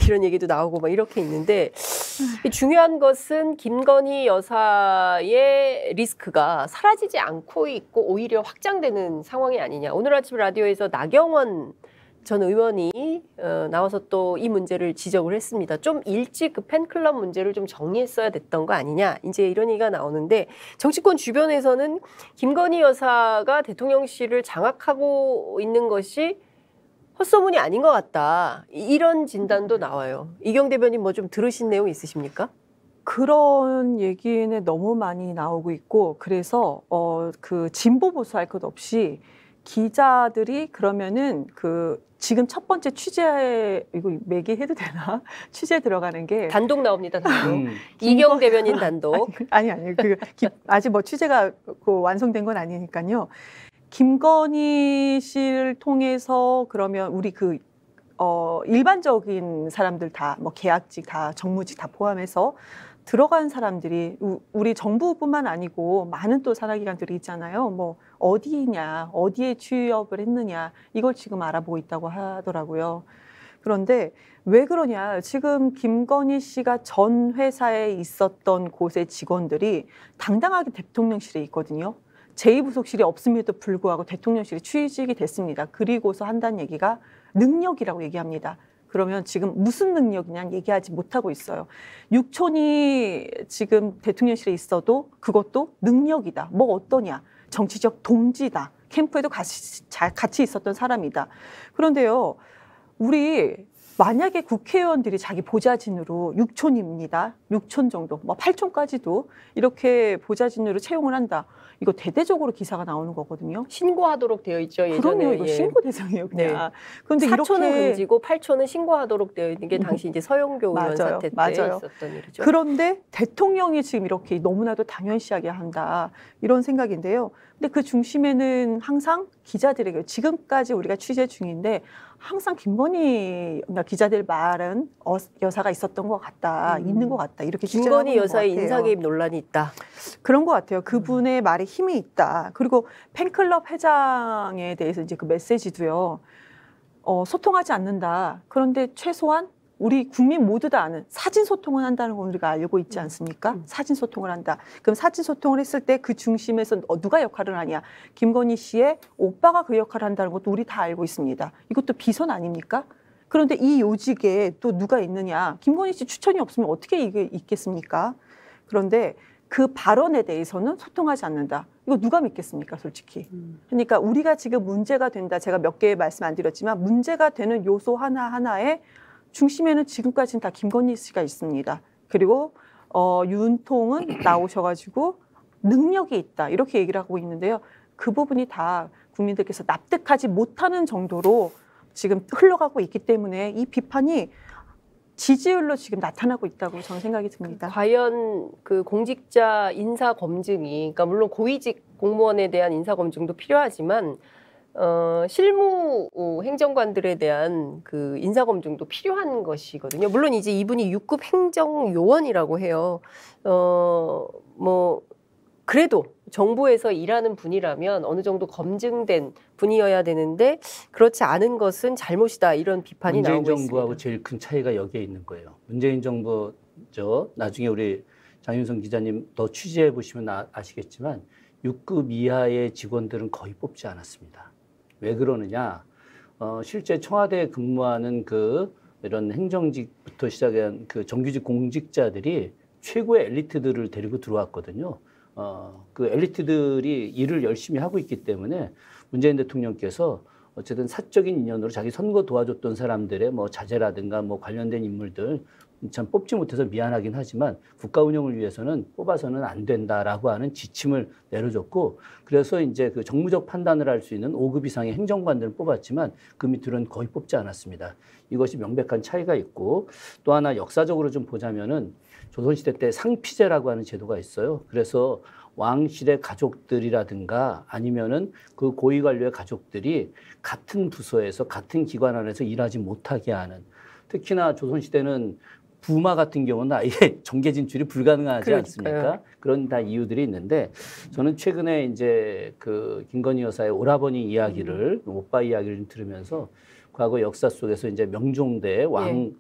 이런 얘기도 나오고 막 이렇게 있는데 중요한 것은 김건희 여사의 리스크가 사라지지 않고 있고 오히려 확장되는 상황이 아니냐. 오늘 아침 라디오에서 나경원 전 의원이 나와서 또 이 문제를 지적을 했습니다. 좀 일찍 그 팬클럽 문제를 좀 정리했어야 됐던 거 아니냐. 이제 이런 얘기가 나오는데 정치권 주변에서는 김건희 여사가 대통령실을 장악하고 있는 것이 헛소문이 아닌 것 같다. 이런 진단도 나와요. 이경 대변인 뭐 좀 들으신 내용 있으십니까? 그런 얘기는 너무 많이 나오고 있고 그래서 그 진보 보수할 것 없이 기자들이 그러면은 그 지금 첫 번째 취재 이거 매기해도 되나? 취재 들어가는 게 단독 나옵니다. 단독. 이경 대변인 단독. 아니 아직 뭐 취재가 완성된 건 아니니까요. 김건희 씨를 통해서 그러면 우리 일반적인 사람들 다 뭐 계약직 다 정무직 다 포함해서 들어간 사람들이 우리 정부뿐만 아니고 많은 또 산하기관들이 있잖아요. 뭐 어디냐, 어디에 취업을 했느냐 이걸 지금 알아보고 있다고 하더라고요. 그런데 왜 그러냐? 지금 김건희 씨가 전 회사에 있었던 곳의 직원들이 당당하게 대통령실에 있거든요. 제2부속실이 없음에도 불구하고 대통령실에 취직이 됐습니다. 그리고서 한다는 얘기가 능력이라고 얘기합니다. 그러면 지금 무슨 능력이냐 얘기하지 못하고 있어요. 육촌이 지금 대통령실에 있어도 그것도 능력이다. 뭐 어떠냐. 정치적 동지다. 캠프에도 같이 있었던 사람이다. 그런데요. 우리 만약에 국회의원들이 자기 보좌진으로 6촌입니다. 6촌 정도, 뭐 8촌까지도 이렇게 보좌진으로 채용을 한다. 이거 대대적으로 기사가 나오는 거거든요. 신고하도록 되어 있죠. 예전에. 그럼요. 이거 신고 대상이에요. 그냥. 네. 그런데 4촌은 이렇게 금지고 8촌은 신고하도록 되어 있는 게 당시 이제 서영교 의원 사태 때 있었던 일이죠. 그런데 대통령이 지금 이렇게 너무나도 당연시하게 한다. 이런 생각인데요. 근데 그 중심에는 항상 기자들에게 지금까지 우리가 취재 중인데 항상 김건희 기자들 말은 여사가 있었던 것 같다, 있는 것 같다 이렇게 김건희 여사의 인사개입 논란이 있다. 그런 것 같아요. 그분의 말에 힘이 있다. 그리고 팬클럽 회장에 대해서 이제 그 메시지도요. 소통하지 않는다. 그런데 최소한 우리 국민 모두 다 아는 사진 소통을 한다는 걸 우리가 알고 있지 않습니까? 사진 소통을 한다. 그럼 사진 소통을 했을 때 그 중심에서 누가 역할을 하냐? 김건희 씨의 오빠가 그 역할을 한다는 것도 우리 다 알고 있습니다. 이것도 비선 아닙니까? 그런데 이 요직에 또 누가 있느냐? 김건희 씨 추천이 없으면 어떻게 이게 있겠습니까? 그런데 그 발언에 대해서는 소통하지 않는다. 이거 누가 믿겠습니까, 솔직히. 그러니까 우리가 지금 문제가 된다. 제가 몇 개 말씀 안 드렸지만 문제가 되는 요소 하나하나에 중심에는 지금까지는 다 김건희 씨가 있습니다. 그리고 윤통은 나오셔가지고 능력이 있다 이렇게 얘기를 하고 있는데요. 그 부분이 다 국민들께서 납득하지 못하는 정도로 지금 흘러가고 있기 때문에 이 비판이 지지율로 지금 나타나고 있다고 저는 생각이 듭니다. 과연 그 공직자 인사 검증이, 그러니까 물론 고위직 공무원에 대한 인사 검증도 필요하지만 실무 행정관들에 대한 그 인사 검증도 필요한 것이거든요. 물론 이제 이분이 6급 행정요원이라고 해요. 뭐 그래도 정부에서 일하는 분이라면 어느 정도 검증된 분이어야 되는데 그렇지 않은 것은 잘못이다 이런 비판이 나오고 있습니다. 문재인 정부하고 제일 큰 차이가 여기에 있는 거예요. 문재인 정부 나중에 우리 장윤성 기자님 더 취재해 보시면 아시겠지만 6급 이하의 직원들은 거의 뽑지 않았습니다. 왜 그러느냐? 실제 청와대에 근무하는 이런 행정직부터 시작한 그 정규직 공직자들이 최고의 엘리트들을 데리고 들어왔거든요. 그 엘리트들이 일을 열심히 하고 있기 때문에 문재인 대통령께서 어쨌든 사적인 인연으로 자기 선거 도와줬던 사람들의 뭐 자제라든가 뭐 관련된 인물들 참 뽑지 못해서 미안하긴 하지만 국가 운영을 위해서는 뽑아서는 안 된다라고 하는 지침을 내려줬고, 그래서 이제 그 정무적 판단을 할 수 있는 5급 이상의 행정관들을 뽑았지만 그 밑으로는 거의 뽑지 않았습니다. 이것이 명백한 차이가 있고, 또 하나 역사적으로 좀 보자면은 조선시대 때 상피제라고 하는 제도가 있어요. 그래서 왕실의 가족들이라든가 아니면은 그 고위 관료의 가족들이 같은 부서에서 같은 기관 안에서 일하지 못하게 하는, 특히나 조선시대는 부마 같은 경우는 아예 정계 진출이 불가능하지 그러니까요. 않습니까? 그런 다 이유들이 있는데, 저는 최근에 이제 그 김건희 여사의 오라버니 이야기를, 오빠 이야기를 좀 들으면서 과거 역사 속에서 이제 명종대 왕,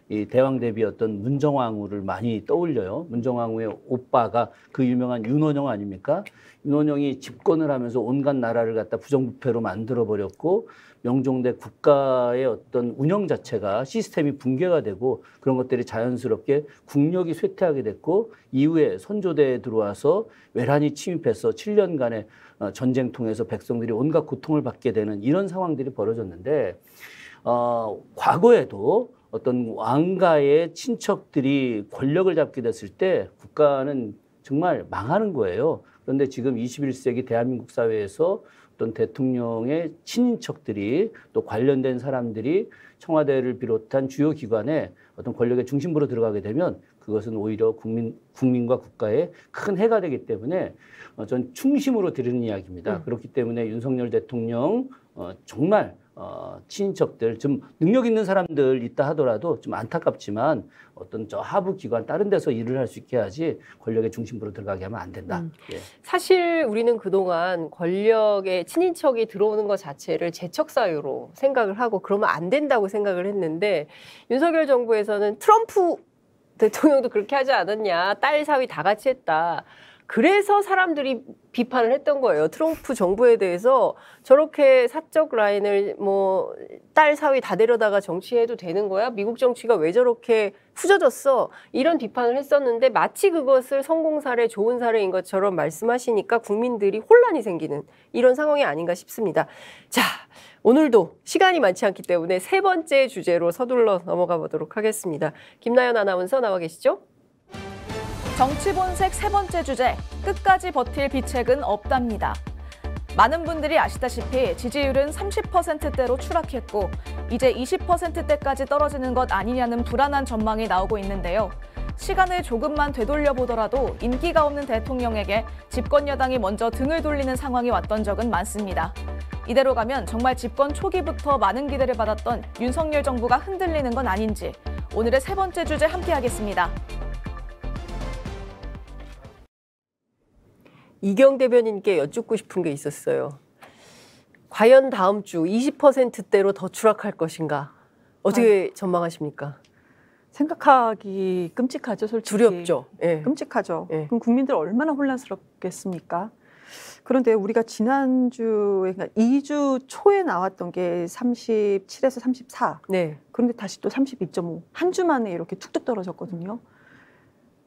이 대왕 대비였던 문정왕후를 많이 떠올려요. 문정왕후의 오빠가 그 유명한 윤원영 아닙니까? 윤원영이 집권을 하면서 온갖 나라를 갖다 부정부패로 만들어버렸고, 명종대 국가의 어떤 운영 자체가 시스템이 붕괴가 되고 그런 것들이 자연스럽게 국력이 쇠퇴하게 됐고, 이후에 선조대에 들어와서 외란이 침입해서 7년간의 전쟁 통해서 백성들이 온갖 고통을 받게 되는 이런 상황들이 벌어졌는데, 과거에도 어떤 왕가의 친척들이 권력을 잡게 됐을 때 국가는 정말 망하는 거예요. 그런데 지금 21세기 대한민국 사회에서 어떤 대통령의 친인척들이 또 관련된 사람들이 청와대를 비롯한 주요 기관에 어떤 권력의 중심부로 들어가게 되면 그것은 오히려 국민과 국가에 큰 해가 되기 때문에 전 충심으로 드리는 이야기입니다. 그렇기 때문에 윤석열 대통령 정말 친인척들, 좀 능력 있는 사람들 있다 하더라도 좀 안타깝지만 어떤 저 하부 기관 다른 데서 일을 할 수 있게 하지 권력의 중심부로 들어가게 하면 안 된다. 예. 사실 우리는 그동안 권력의 친인척이 들어오는 것 자체를 재척 사유로 생각을 하고 그러면 안 된다고 생각을 했는데, 윤석열 정부에서는 트럼프 대통령도 그렇게 하지 않았냐, 딸 사위 다 같이 했다. 그래서 사람들이 비판을 했던 거예요. 트럼프 정부에 대해서 저렇게 사적 라인을 뭐 딸 사위 다 데려다가 정치해도 되는 거야? 미국 정치가 왜 저렇게 후져졌어? 이런 비판을 했었는데, 마치 그것을 성공 사례, 좋은 사례인 것처럼 말씀하시니까 국민들이 혼란이 생기는 이런 상황이 아닌가 싶습니다. 자, 오늘도 시간이 많지 않기 때문에 세 번째 주제로 서둘러 넘어가 보도록 하겠습니다. 김나연 아나운서 나와 계시죠? 정치 본색 세 번째 주제, 끝까지 버틸 비책은 없답니다. 많은 분들이 아시다시피 지지율은 30%대로 추락했고 이제 20%대까지 떨어지는 것 아니냐는 불안한 전망이 나오고 있는데요. 시간을 조금만 되돌려보더라도 인기가 없는 대통령에게 집권 여당이 먼저 등을 돌리는 상황이 왔던 적은 많습니다. 이대로 가면 정말 집권 초기부터 많은 기대를 받았던 윤석열 정부가 흔들리는 건 아닌지 오늘의 세 번째 주제 함께하겠습니다. 이경 대변인께 여쭙고 싶은 게 있었어요. 과연 다음 주 20%대로 더 추락할 것인가? 어떻게 전망하십니까? 생각하기 끔찍하죠, 솔직히. 두렵죠. 예. 끔찍하죠. 예. 그럼 국민들 얼마나 혼란스럽겠습니까? 그런데 우리가 지난주에, 그러니까 2주 초에 나왔던 게 37에서 34. 네. 그런데 다시 또 32.5. 한 주 만에 이렇게 툭툭 떨어졌거든요.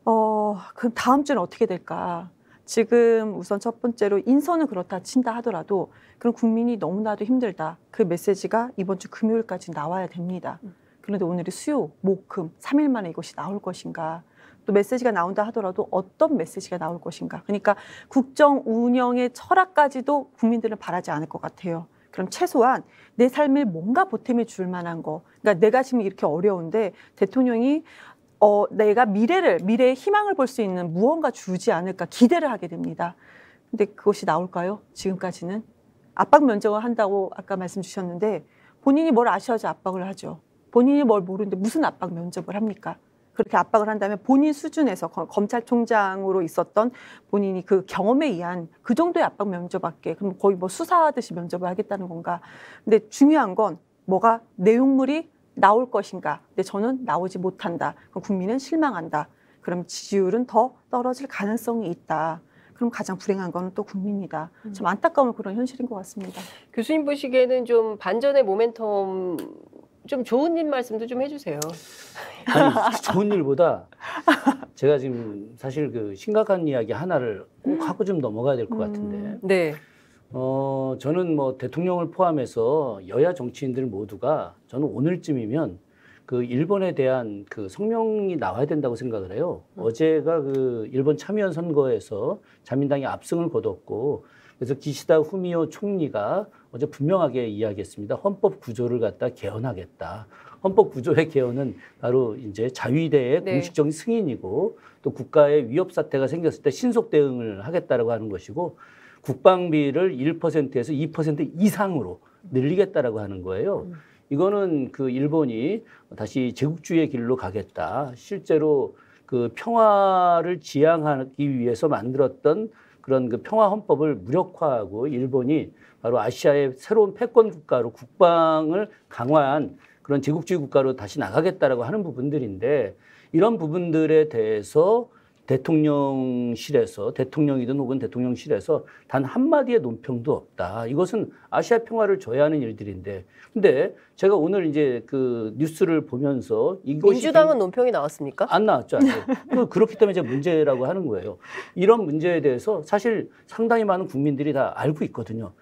그럼 다음 주는 어떻게 될까? 지금 우선 첫 번째로 인선은 그렇다 친다 하더라도 그럼 국민이 너무나도 힘들다. 그 메시지가 이번 주 금요일까지 나와야 됩니다. 그런데 오늘이 수요, 목, 금, 3일 만에 이것이 나올 것인가. 또 메시지가 나온다 하더라도 어떤 메시지가 나올 것인가. 그러니까 국정 운영의 철학까지도 국민들은 바라지 않을 것 같아요. 그럼 최소한 내 삶에 뭔가 보탬해 줄 만한 거. 그러니까 내가 지금 이렇게 어려운데 대통령이 내가 미래의 희망을 볼 수 있는 무언가 주지 않을까 기대를 하게 됩니다. 근데 그것이 나올까요? 지금까지는 압박 면접을 한다고 아까 말씀 주셨는데 본인이 뭘 아셔야지 압박을 하죠. 본인이 뭘 모르는데 무슨 압박 면접을 합니까? 그렇게 압박을 한다면 본인 수준에서 검찰총장으로 있었던 본인이 그 경험에 의한 그 정도의 압박 면접할게. 그럼 거의 뭐 수사하듯이 면접을 하겠다는 건가? 근데 중요한 건 뭐가 내용물이 나올 것인가. 근데 저는 나오지 못한다. 그럼 국민은 실망한다. 그럼 지지율은 더 떨어질 가능성이 있다. 그럼 가장 불행한 건 또 국민이다. 좀 안타까운 그런 현실인 것 같습니다. 교수님 보시기에는 좀 반전의 모멘텀, 좀 좋은 일 말씀도 좀 해주세요. 아니, 좋은 일보다 제가 지금 사실 그 심각한 이야기 하나를 꼭 하고 좀 넘어가야 될 것 같은데. 네. 저는 뭐 대통령을 포함해서 여야 정치인들 모두가 저는 오늘쯤이면 그 일본에 대한 그 성명이 나와야 된다고 생각을 해요. 어제가 그 일본 참의원 선거에서 자민당이 압승을 거뒀고, 그래서 기시다 후미오 총리가 어제 분명하게 이야기했습니다. 헌법 구조를 갖다 개헌하겠다. 헌법 구조의 개헌은 바로 이제 자위대의 네. 공식적인 승인이고, 또 국가의 위협 사태가 생겼을 때 신속 대응을 하겠다라고 하는 것이고, 국방비를 1%에서 2% 이상으로 늘리겠다라고 하는 거예요. 이거는 그 일본이 다시 제국주의의 길로 가겠다. 실제로 그 평화를 지향하기 위해서 만들었던 그런 그 평화 헌법을 무력화하고 일본이 바로 아시아의 새로운 패권 국가로 국방을 강화한 그런 제국주의 국가로 다시 나가겠다라고 하는 부분들인데, 이런 부분들에 대해서 대통령실에서, 대통령이든 혹은 대통령실에서 단 한마디의 논평도 없다. 이것은 아시아 평화를 저해하는 일들인데, 근데 제가 오늘 이제 그 뉴스를 보면서 이것이 민주당은 논평이 나왔습니까? 안 나왔죠, 아직. 그렇기 때문에 이제 문제라고 하는 거예요. 이런 문제에 대해서 사실 상당히 많은 국민들이 다 알고 있거든요.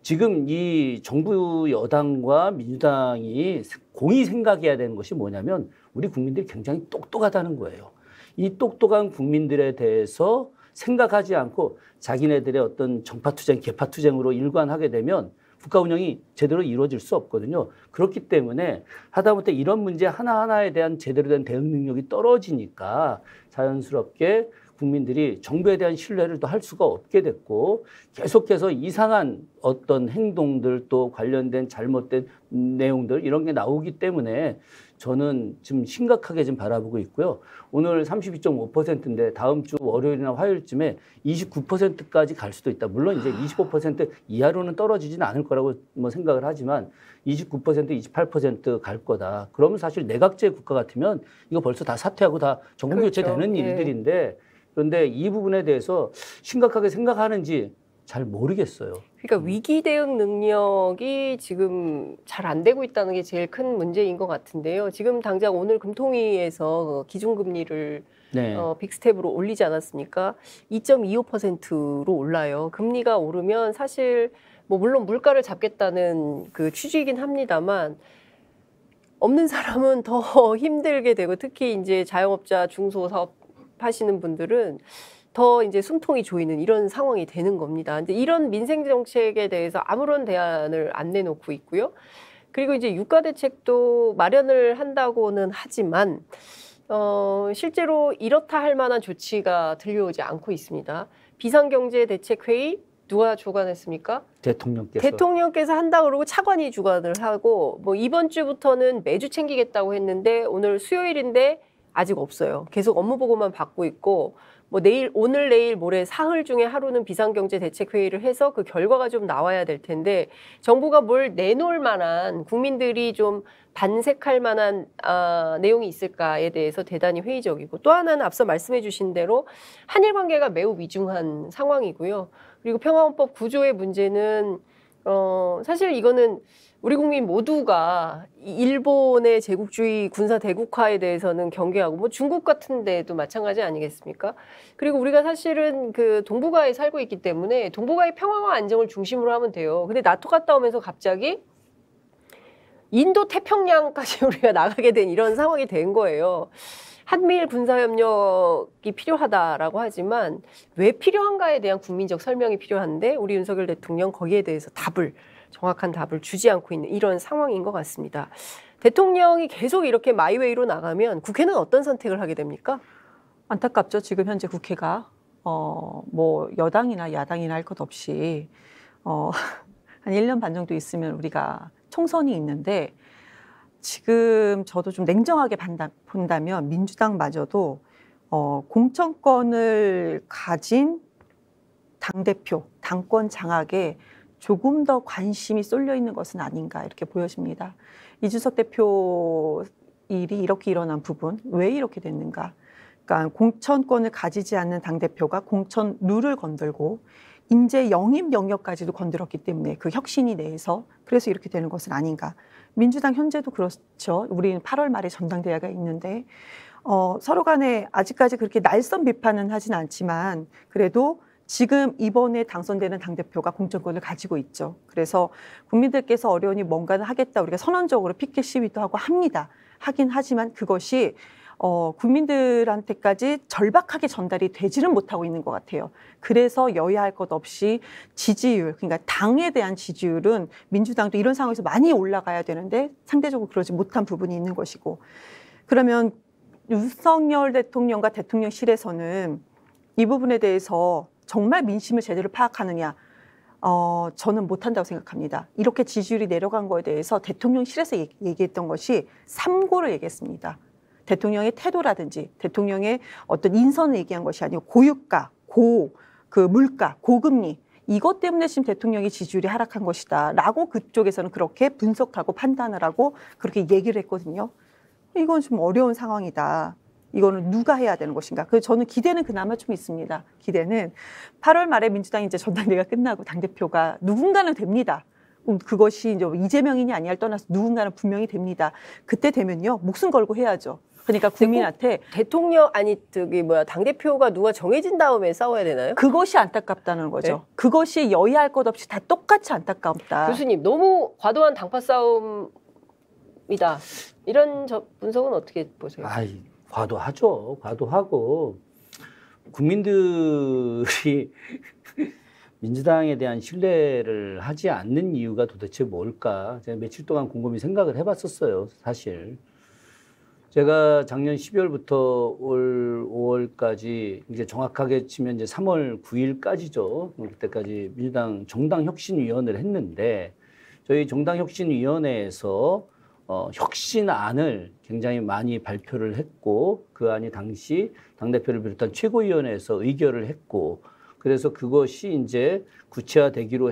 지금 이 정부 여당과 민주당이 공히 생각해야 되는 것이 뭐냐면, 우리 국민들이 굉장히 똑똑하다는 거예요. 이 똑똑한 국민들에 대해서 생각하지 않고 자기네들의 어떤 정파투쟁, 계파투쟁으로 일관하게 되면 국가 운영이 제대로 이루어질 수 없거든요. 그렇기 때문에 하다못해 이런 문제 하나하나에 대한 제대로 된 대응 능력이 떨어지니까 자연스럽게 국민들이 정부에 대한 신뢰를 또 할 수가 없게 됐고, 계속해서 이상한 어떤 행동들, 또 관련된 잘못된 내용들, 이런 게 나오기 때문에 저는 지금 심각하게 좀 바라보고 있고요. 오늘 32.5%인데 다음 주 월요일이나 화요일쯤에 29%까지 갈 수도 있다. 물론 이제 25% 이하로는 떨어지지는 않을 거라고 뭐 생각을 하지만 29%, 28% 갈 거다. 그러면 사실 내각제 국가 같으면 이거 벌써 다 사퇴하고 다 정권 교체되는 그렇죠. 일들인데, 그런데 이 부분에 대해서 심각하게 생각하는지 잘 모르겠어요. 그러니까 위기 대응 능력이 지금 잘 안 되고 있다는 게 제일 큰 문제인 것 같은데요. 지금 당장 오늘 금통위에서 기준금리를 네. 빅스텝으로 올리지 않았습니까? 2.25%로 올라요. 금리가 오르면 사실 뭐 물론 물가를 잡겠다는 그 취지이긴 합니다만, 없는 사람은 더 힘들게 되고, 특히 이제 자영업자, 중소사업 하시는 분들은 더 이제 숨통이 조이는 이런 상황이 되는 겁니다. 근데 이런 민생 정책에 대해서 아무런 대안을 안 내놓고 있고요. 그리고 이제 유가 대책도 마련을 한다고는 하지만 실제로 이렇다 할 만한 조치가 들려오지 않고 있습니다. 비상경제대책회의 누가 주관했습니까? 대통령께서 한다고 그러고 차관이 주관을 하고, 뭐 이번 주부터는 매주 챙기겠다고 했는데 오늘 수요일인데 아직 없어요. 계속 업무 보고만 받고 있고, 뭐 내일, 오늘, 내일, 모레 사흘 중에 하루는 비상경제대책회의를 해서 그 결과가 좀 나와야 될 텐데, 정부가 뭘 내놓을 만한, 국민들이 좀 반색할 만한 내용이 있을까에 대해서 대단히 회의적이고, 또 하나는 앞서 말씀해 주신 대로 한일 관계가 매우 위중한 상황이고요. 그리고 평화헌법 구조의 문제는 사실 이거는 우리 국민 모두가 일본의 제국주의 군사 대국화에 대해서는 경계하고, 뭐 중국 같은 데도 마찬가지 아니겠습니까? 그리고 우리가 사실은 그 동북아에 살고 있기 때문에 동북아의 평화와 안정을 중심으로 하면 돼요. 근데 나토 갔다 오면서 갑자기 인도 태평양까지 우리가 나가게 된 이런 상황이 된 거예요. 한미일 군사협력이 필요하다라고 하지만 왜 필요한가에 대한 국민적 설명이 필요한데, 우리 윤석열 대통령 거기에 대해서 정확한 답을 주지 않고 있는 이런 상황인 것 같습니다. 대통령이 계속 이렇게 마이웨이로 나가면 국회는 어떤 선택을 하게 됩니까? 안타깝죠. 지금 현재 국회가 뭐 여당이나 야당이나 할 것 없이 한 1년 반 정도 있으면 우리가 총선이 있는데, 지금 저도 좀 냉정하게 본다면 민주당마저도 공천권을 가진 당대표, 당권 장악에 조금 더 관심이 쏠려 있는 것은 아닌가, 이렇게 보여집니다. 이준석 대표 일이 이렇게 일어난 부분, 왜 이렇게 됐는가? 그러니까 공천권을 가지지 않는 당대표가 공천 룰을 건들고 인재 영입 영역까지도 건드렸기 때문에 그 혁신이 내에서, 그래서 이렇게 되는 것은 아닌가. 민주당 현재도 그렇죠. 우리는 8월 말에 전당대회가 있는데 서로 간에 아직까지 그렇게 날선 비판은 하진 않지만, 그래도 지금 이번에 당선되는 당대표가 공천권을 가지고 있죠. 그래서 국민들께서 어려우니 뭔가는 하겠다. 우리가 선언적으로 피켓 시위도 하고 합니다. 하긴 하지만 그것이 국민들한테까지 절박하게 전달이 되지는 못하고 있는 것 같아요. 그래서 여야 할 것 없이 지지율, 그러니까 당에 대한 지지율은 민주당도 이런 상황에서 많이 올라가야 되는데 상대적으로 그러지 못한 부분이 있는 것이고, 그러면 윤석열 대통령과 대통령실에서는 이 부분에 대해서 정말 민심을 제대로 파악하느냐, 저는 못한다고 생각합니다. 이렇게 지지율이 내려간 거에 대해서 대통령실에서 얘기했던 것이 3고를 얘기했습니다. 대통령의 태도라든지 대통령의 어떤 인선을 얘기한 것이 아니고 고유가, 물가, 고금리, 이것 때문에 지금 대통령의 지지율이 하락한 것이다 라고 그쪽에서는 그렇게 분석하고 판단을 하고 그렇게 얘기를 했거든요. 이건 좀 어려운 상황이다. 이거는 누가 해야 되는 것인가. 그래서 저는 기대는 그나마 좀 있습니다. 기대는 8월 말에 민주당이 이제 전당대회가 끝나고 당대표가 누군가는 됩니다. 그것이 이제 이재명이냐 아니냐를 떠나서 누군가는 분명히 됩니다. 그때 되면요, 목숨 걸고 해야죠. 그러니까 국민한테 대통령 당대표가 누가 정해진 다음에 싸워야 되나요? 그것이 안타깝다는 거죠. 네? 그것이 여야 할 것 없이 다 똑같이 안타깝다. 교수님, 너무 과도한 당파 싸움이다. 이런 분석은 어떻게 보세요? 과도하죠. 과도하고 국민들이 민주당에 대한 신뢰를 하지 않는 이유가 도대체 뭘까? 제가 며칠 동안 곰곰이 생각을 해봤었어요, 사실. 제가 작년 12월부터 올 5월까지 이제 정확하게 치면 이제 3월 9일까지죠. 그때까지 민주당 정당혁신위원회를 했는데, 저희 정당혁신위원회에서 혁신안을 굉장히 많이 발표를 했고, 그 안이 당시 당대표를 비롯한 최고위원회에서 의결을 했고, 그래서 그것이 이제 구체화되기로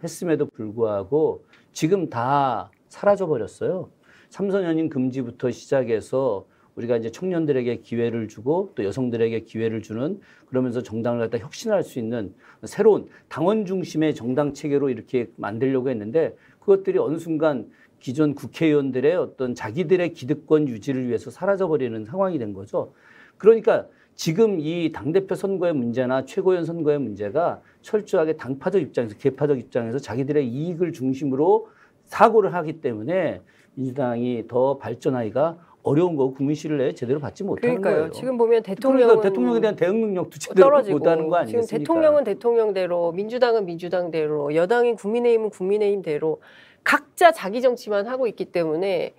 했음에도 불구하고 지금 다 사라져 버렸어요. 삼선연임 금지부터 시작해서 우리가 이제 청년들에게 기회를 주고 또 여성들에게 기회를 주는, 그러면서 정당을 갖다 혁신할 수 있는 새로운 당원 중심의 정당 체계로 이렇게 만들려고 했는데, 그것들이 어느 순간 기존 국회의원들의 어떤 자기들의 기득권 유지를 위해서 사라져버리는 상황이 된 거죠. 그러니까 지금 이 당대표 선거의 문제나 최고위원 선거의 문제가 철저하게 당파적 입장에서, 계파적 입장에서 자기들의 이익을 중심으로 사고를 하기 때문에 민주당이 더 발전하기가 어려운 거고 국민 신뢰에 제대로 받지 못하는 거예요. 지금 보면 대통령은 대통령에 대한 대응 능력도 제대로 떨어지고, 못하는 거 아니겠습니까? 지금 대통령은 대통령대로, 민주당은 민주당대로, 여당인 국민의힘은 국민의힘대로 각자 자기 정치만 하고 있기 때문에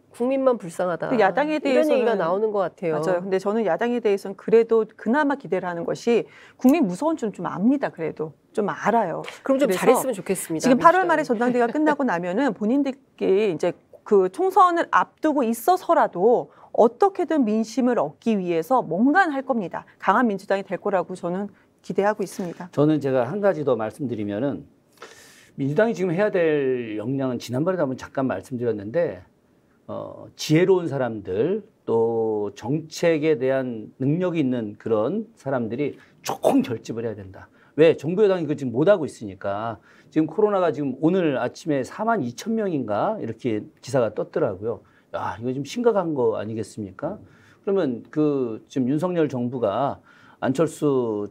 국민만 불쌍하다. 그 야당에 대해서는 이런 얘기가 나오는 것 같아요. 맞아요. 근데 저는 야당에 대해서는 그래도 그나마 기대를 하는 것이 국민 무서운 줄 좀 압니다. 그래도 좀 알아요. 그럼 좀 잘했으면 좋겠습니다. 지금 민주당이. 8월 말에 전당대회가 끝나고 나면은 본인들끼리 이제 그 총선을 앞두고 있어서라도 어떻게든 민심을 얻기 위해서 뭔가는 할 겁니다. 강한 민주당이 될 거라고 저는 기대하고 있습니다. 저는 제가 한 가지 더 말씀드리면은, 민주당이 지금 해야 될 역량은 지난번에도 한번 잠깐 말씀드렸는데, 지혜로운 사람들, 또 정책에 대한 능력이 있는 그런 사람들이 조금 결집을 해야 된다. 왜? 정부 여당이 그거 지금 못하고 있으니까. 지금 코로나가 지금 오늘 아침에 42,000명인가 이렇게 기사가 떴더라고요. 야, 이거 좀 심각한 거 아니겠습니까? 그러면 지금 윤석열 정부가 안철수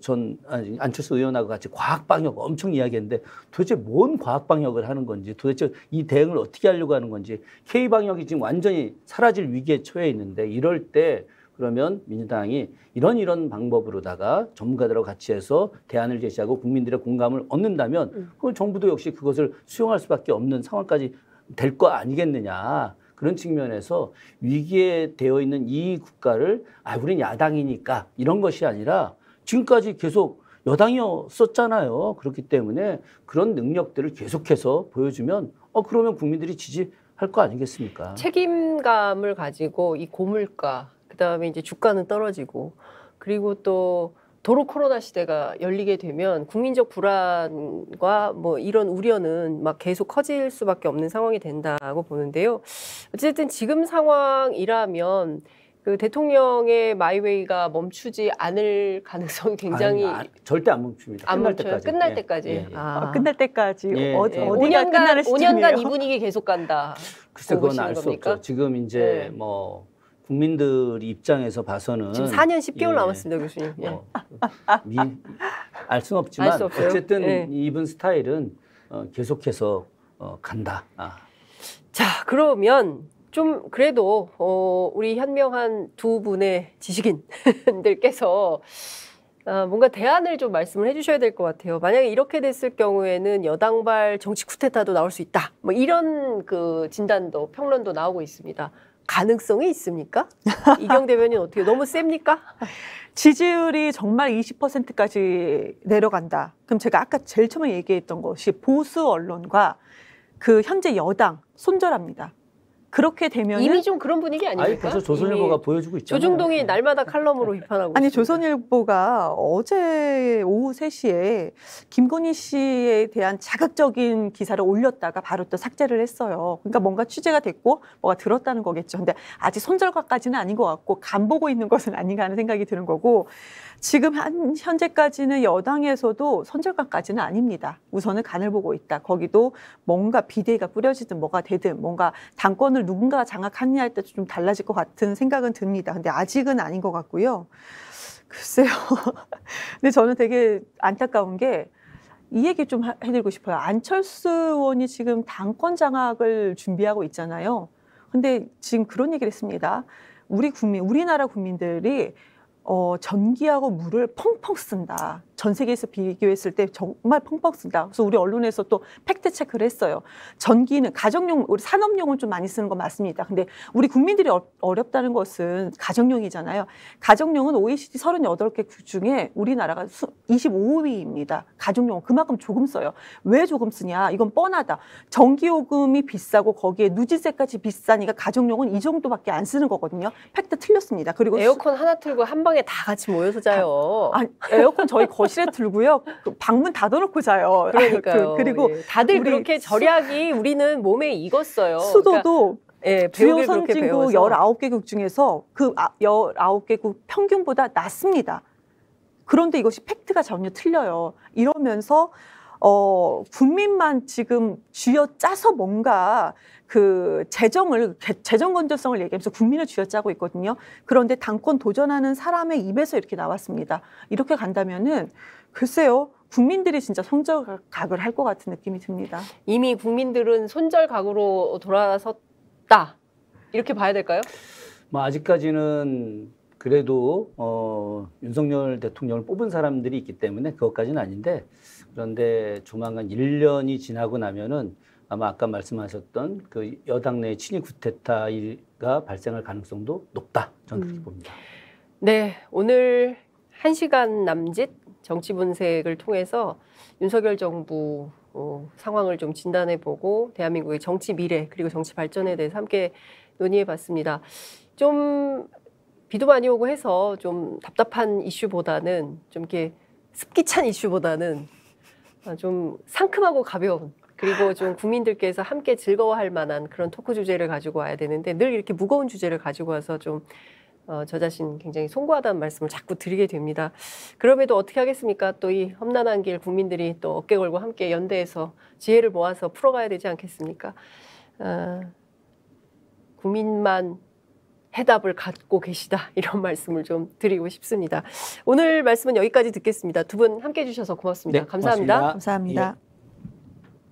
의원하고 같이 과학방역 엄청 이야기했는데, 도대체 뭔 과학방역을 하는 건지, 도대체 이 대응을 어떻게 하려고 하는 건지, K방역이 지금 완전히 사라질 위기에 처해 있는데, 이럴 때 그러면 민주당이 이런 방법으로다가 전문가들하고 같이 해서 대안을 제시하고 국민들의 공감을 얻는다면, 그럼 정부도 역시 그것을 수용할 수밖에 없는 상황까지 될 거 아니겠느냐. 그런 측면에서 위기에 되어 있는 이 국가를 우린 야당이니까 이런 것이 아니라 지금까지 계속 여당이었었잖아요. 그렇기 때문에 그런 능력들을 계속해서 보여주면 그러면 국민들이 지지할 거 아니겠습니까? 책임감을 가지고 이 고물가, 그다음에 이제 주가는 떨어지고, 그리고 또 도로 코로나 시대가 열리게 되면 국민적 불안과 뭐 이런 우려는 막 계속 커질 수밖에 없는 상황이 된다고 보는데요. 어쨌든 지금 상황이라면 그 대통령의 마이웨이가 멈추지 않을 가능성이 굉장히 절대 안 멈춥니다. 안 끝날 멈춰요. 때까지. 끝날 때까지. 예. 끝날 때까지. 예. 어디가 5년간 이 분위기 계속 간다. 글쎄 그건 알 수 없죠. 지금 이제 국민들 입장에서 봐서는 지금 4년 10개월 예, 남았습니다, 교수님. 예. 알 수는 없지만 알 수 없어요. 어쨌든 예. 이분 스타일은 계속해서 간다. 자, 그러면 좀 그래도 우리 현명한 두 분의 지식인들께서 뭔가 대안을 좀 말씀을 해주셔야 될 것 같아요. 만약에 이렇게 됐을 경우에는 여당발 정치 쿠데타도 나올 수 있다. 뭐 이런 그 진단도 평론도 나오고 있습니다. 가능성이 있습니까? 이경 대변인 어떻게 너무 셉니까? 지지율이 정말 20%까지 내려간다. 그럼 제가 아까 제일 처음에 얘기했던 것이 보수 언론과 그 현재 여당 손절합니다. 그렇게 되면 이미 좀 그런 분위기 아닙니까? 아니 벌써 조선일보가 보여주고 있잖아요. 조중동이 날마다 칼럼으로 비판하고 아니 있습니다. 조선일보가 어제 오후 3시에 김건희 씨에 대한 자극적인 기사를 올렸다가 바로 또 삭제를 했어요. 그러니까 뭔가 취재가 됐고 뭐가 들었다는 거겠죠. 근데 아직 손절과까지는 아닌 것 같고 간 보고 있는 것은 아닌가 하는 생각이 드는 거고 지금 현재까지는 여당에서도 손절과까지는 아닙니다. 우선은 간을 보고 있다. 거기도 뭔가 비대위가 꾸려지든 뭐가 되든 뭔가 당권을 누군가가 장악하느냐에 따라 좀 달라질 것 같은 생각은 듭니다. 근데 아직은 아닌 것 같고요. 글쎄요. 근데 저는 되게 안타까운 게 이 얘기 좀 해드리고 싶어요. 안철수 의원이 지금 당권 장악을 준비하고 있잖아요. 근데 지금 그런 얘기를 했습니다. 우리나라 국민들이 전기하고 물을 펑펑 쓴다. 전 세계에서 비교했을 때 정말 펑펑 쓴다. 그래서 우리 언론에서 또 팩트 체크를 했어요. 전기는 가정용, 우리 산업용은 좀 많이 쓰는 거 맞습니다. 근데 우리 국민들이 어렵다는 것은 가정용이잖아요. 가정용은 OECD 38개 중에 우리나라가 25위입니다. 가정용 그만큼 조금 써요. 왜 조금 쓰냐? 이건 뻔하다. 전기요금이 비싸고 거기에 누지세까지 비싸니까 가정용은 이 정도밖에 안 쓰는 거거든요. 팩트 틀렸습니다. 그리고 에어컨 하나 틀고 한 방에 다 같이 모여서 자요. 에어컨 저희 거실에 들고요. 방문 닫아놓고 자요. 그러니까요. 그리고 예. 다들 우리 그렇게 절약이 우리는 몸에 익었어요. 수도도 예, 주요 배우길 그렇게 선진국 배워서. 19개국 중에서 그 19개국 평균보다 낮습니다. 그런데 이것이 팩트가 전혀 틀려요. 이러면서 국민만 지금 쥐어짜서 뭔가 그 재정 건전성을 얘기하면서 국민을 쥐어짜고 있거든요. 그런데 당권 도전하는 사람의 입에서 이렇게 나왔습니다. 이렇게 간다면은 글쎄요. 국민들이 진짜 손절각을 할 것 같은 느낌이 듭니다. 이미 국민들은 손절각으로 돌아섰다. 이렇게 봐야 될까요? 뭐 아직까지는 그래도 윤석열 대통령을 뽑은 사람들이 있기 때문에 그것까지는 아닌데 그런데 조만간 1년이 지나고 나면은 아마 아까 말씀하셨던 그 여당 내 친위 쿠데타가 발생할 가능성도 높다. 저는 그렇게 봅니다. 네, 오늘 1시간 남짓 정치 분석을 통해서 윤석열 정부 상황을 좀 진단해보고 대한민국의 정치 미래 그리고 정치 발전에 대해서 함께 논의해봤습니다. 좀 비도 많이 오고 해서 좀 답답한 이슈보다는 좀 이렇게 습기찬 이슈보다는 좀 상큼하고 가벼운 그리고 좀 국민들께서 함께 즐거워할 만한 그런 토크 주제를 가지고 와야 되는데 늘 이렇게 무거운 주제를 가지고 와서 좀 저 자신 굉장히 송구하다는 말씀을 자꾸 드리게 됩니다. 그럼에도 어떻게 하겠습니까? 또 이 험난한 길 국민들이 또 어깨 걸고 함께 연대해서 지혜를 모아서 풀어가야 되지 않겠습니까? 국민만 해답을 갖고 계시다 이런 말씀을 좀 드리고 싶습니다. 오늘 말씀은 여기까지 듣겠습니다. 두 분 함께해 주셔서 고맙습니다. 네, 감사합니다. 고맙습니다. 감사합니다. 예.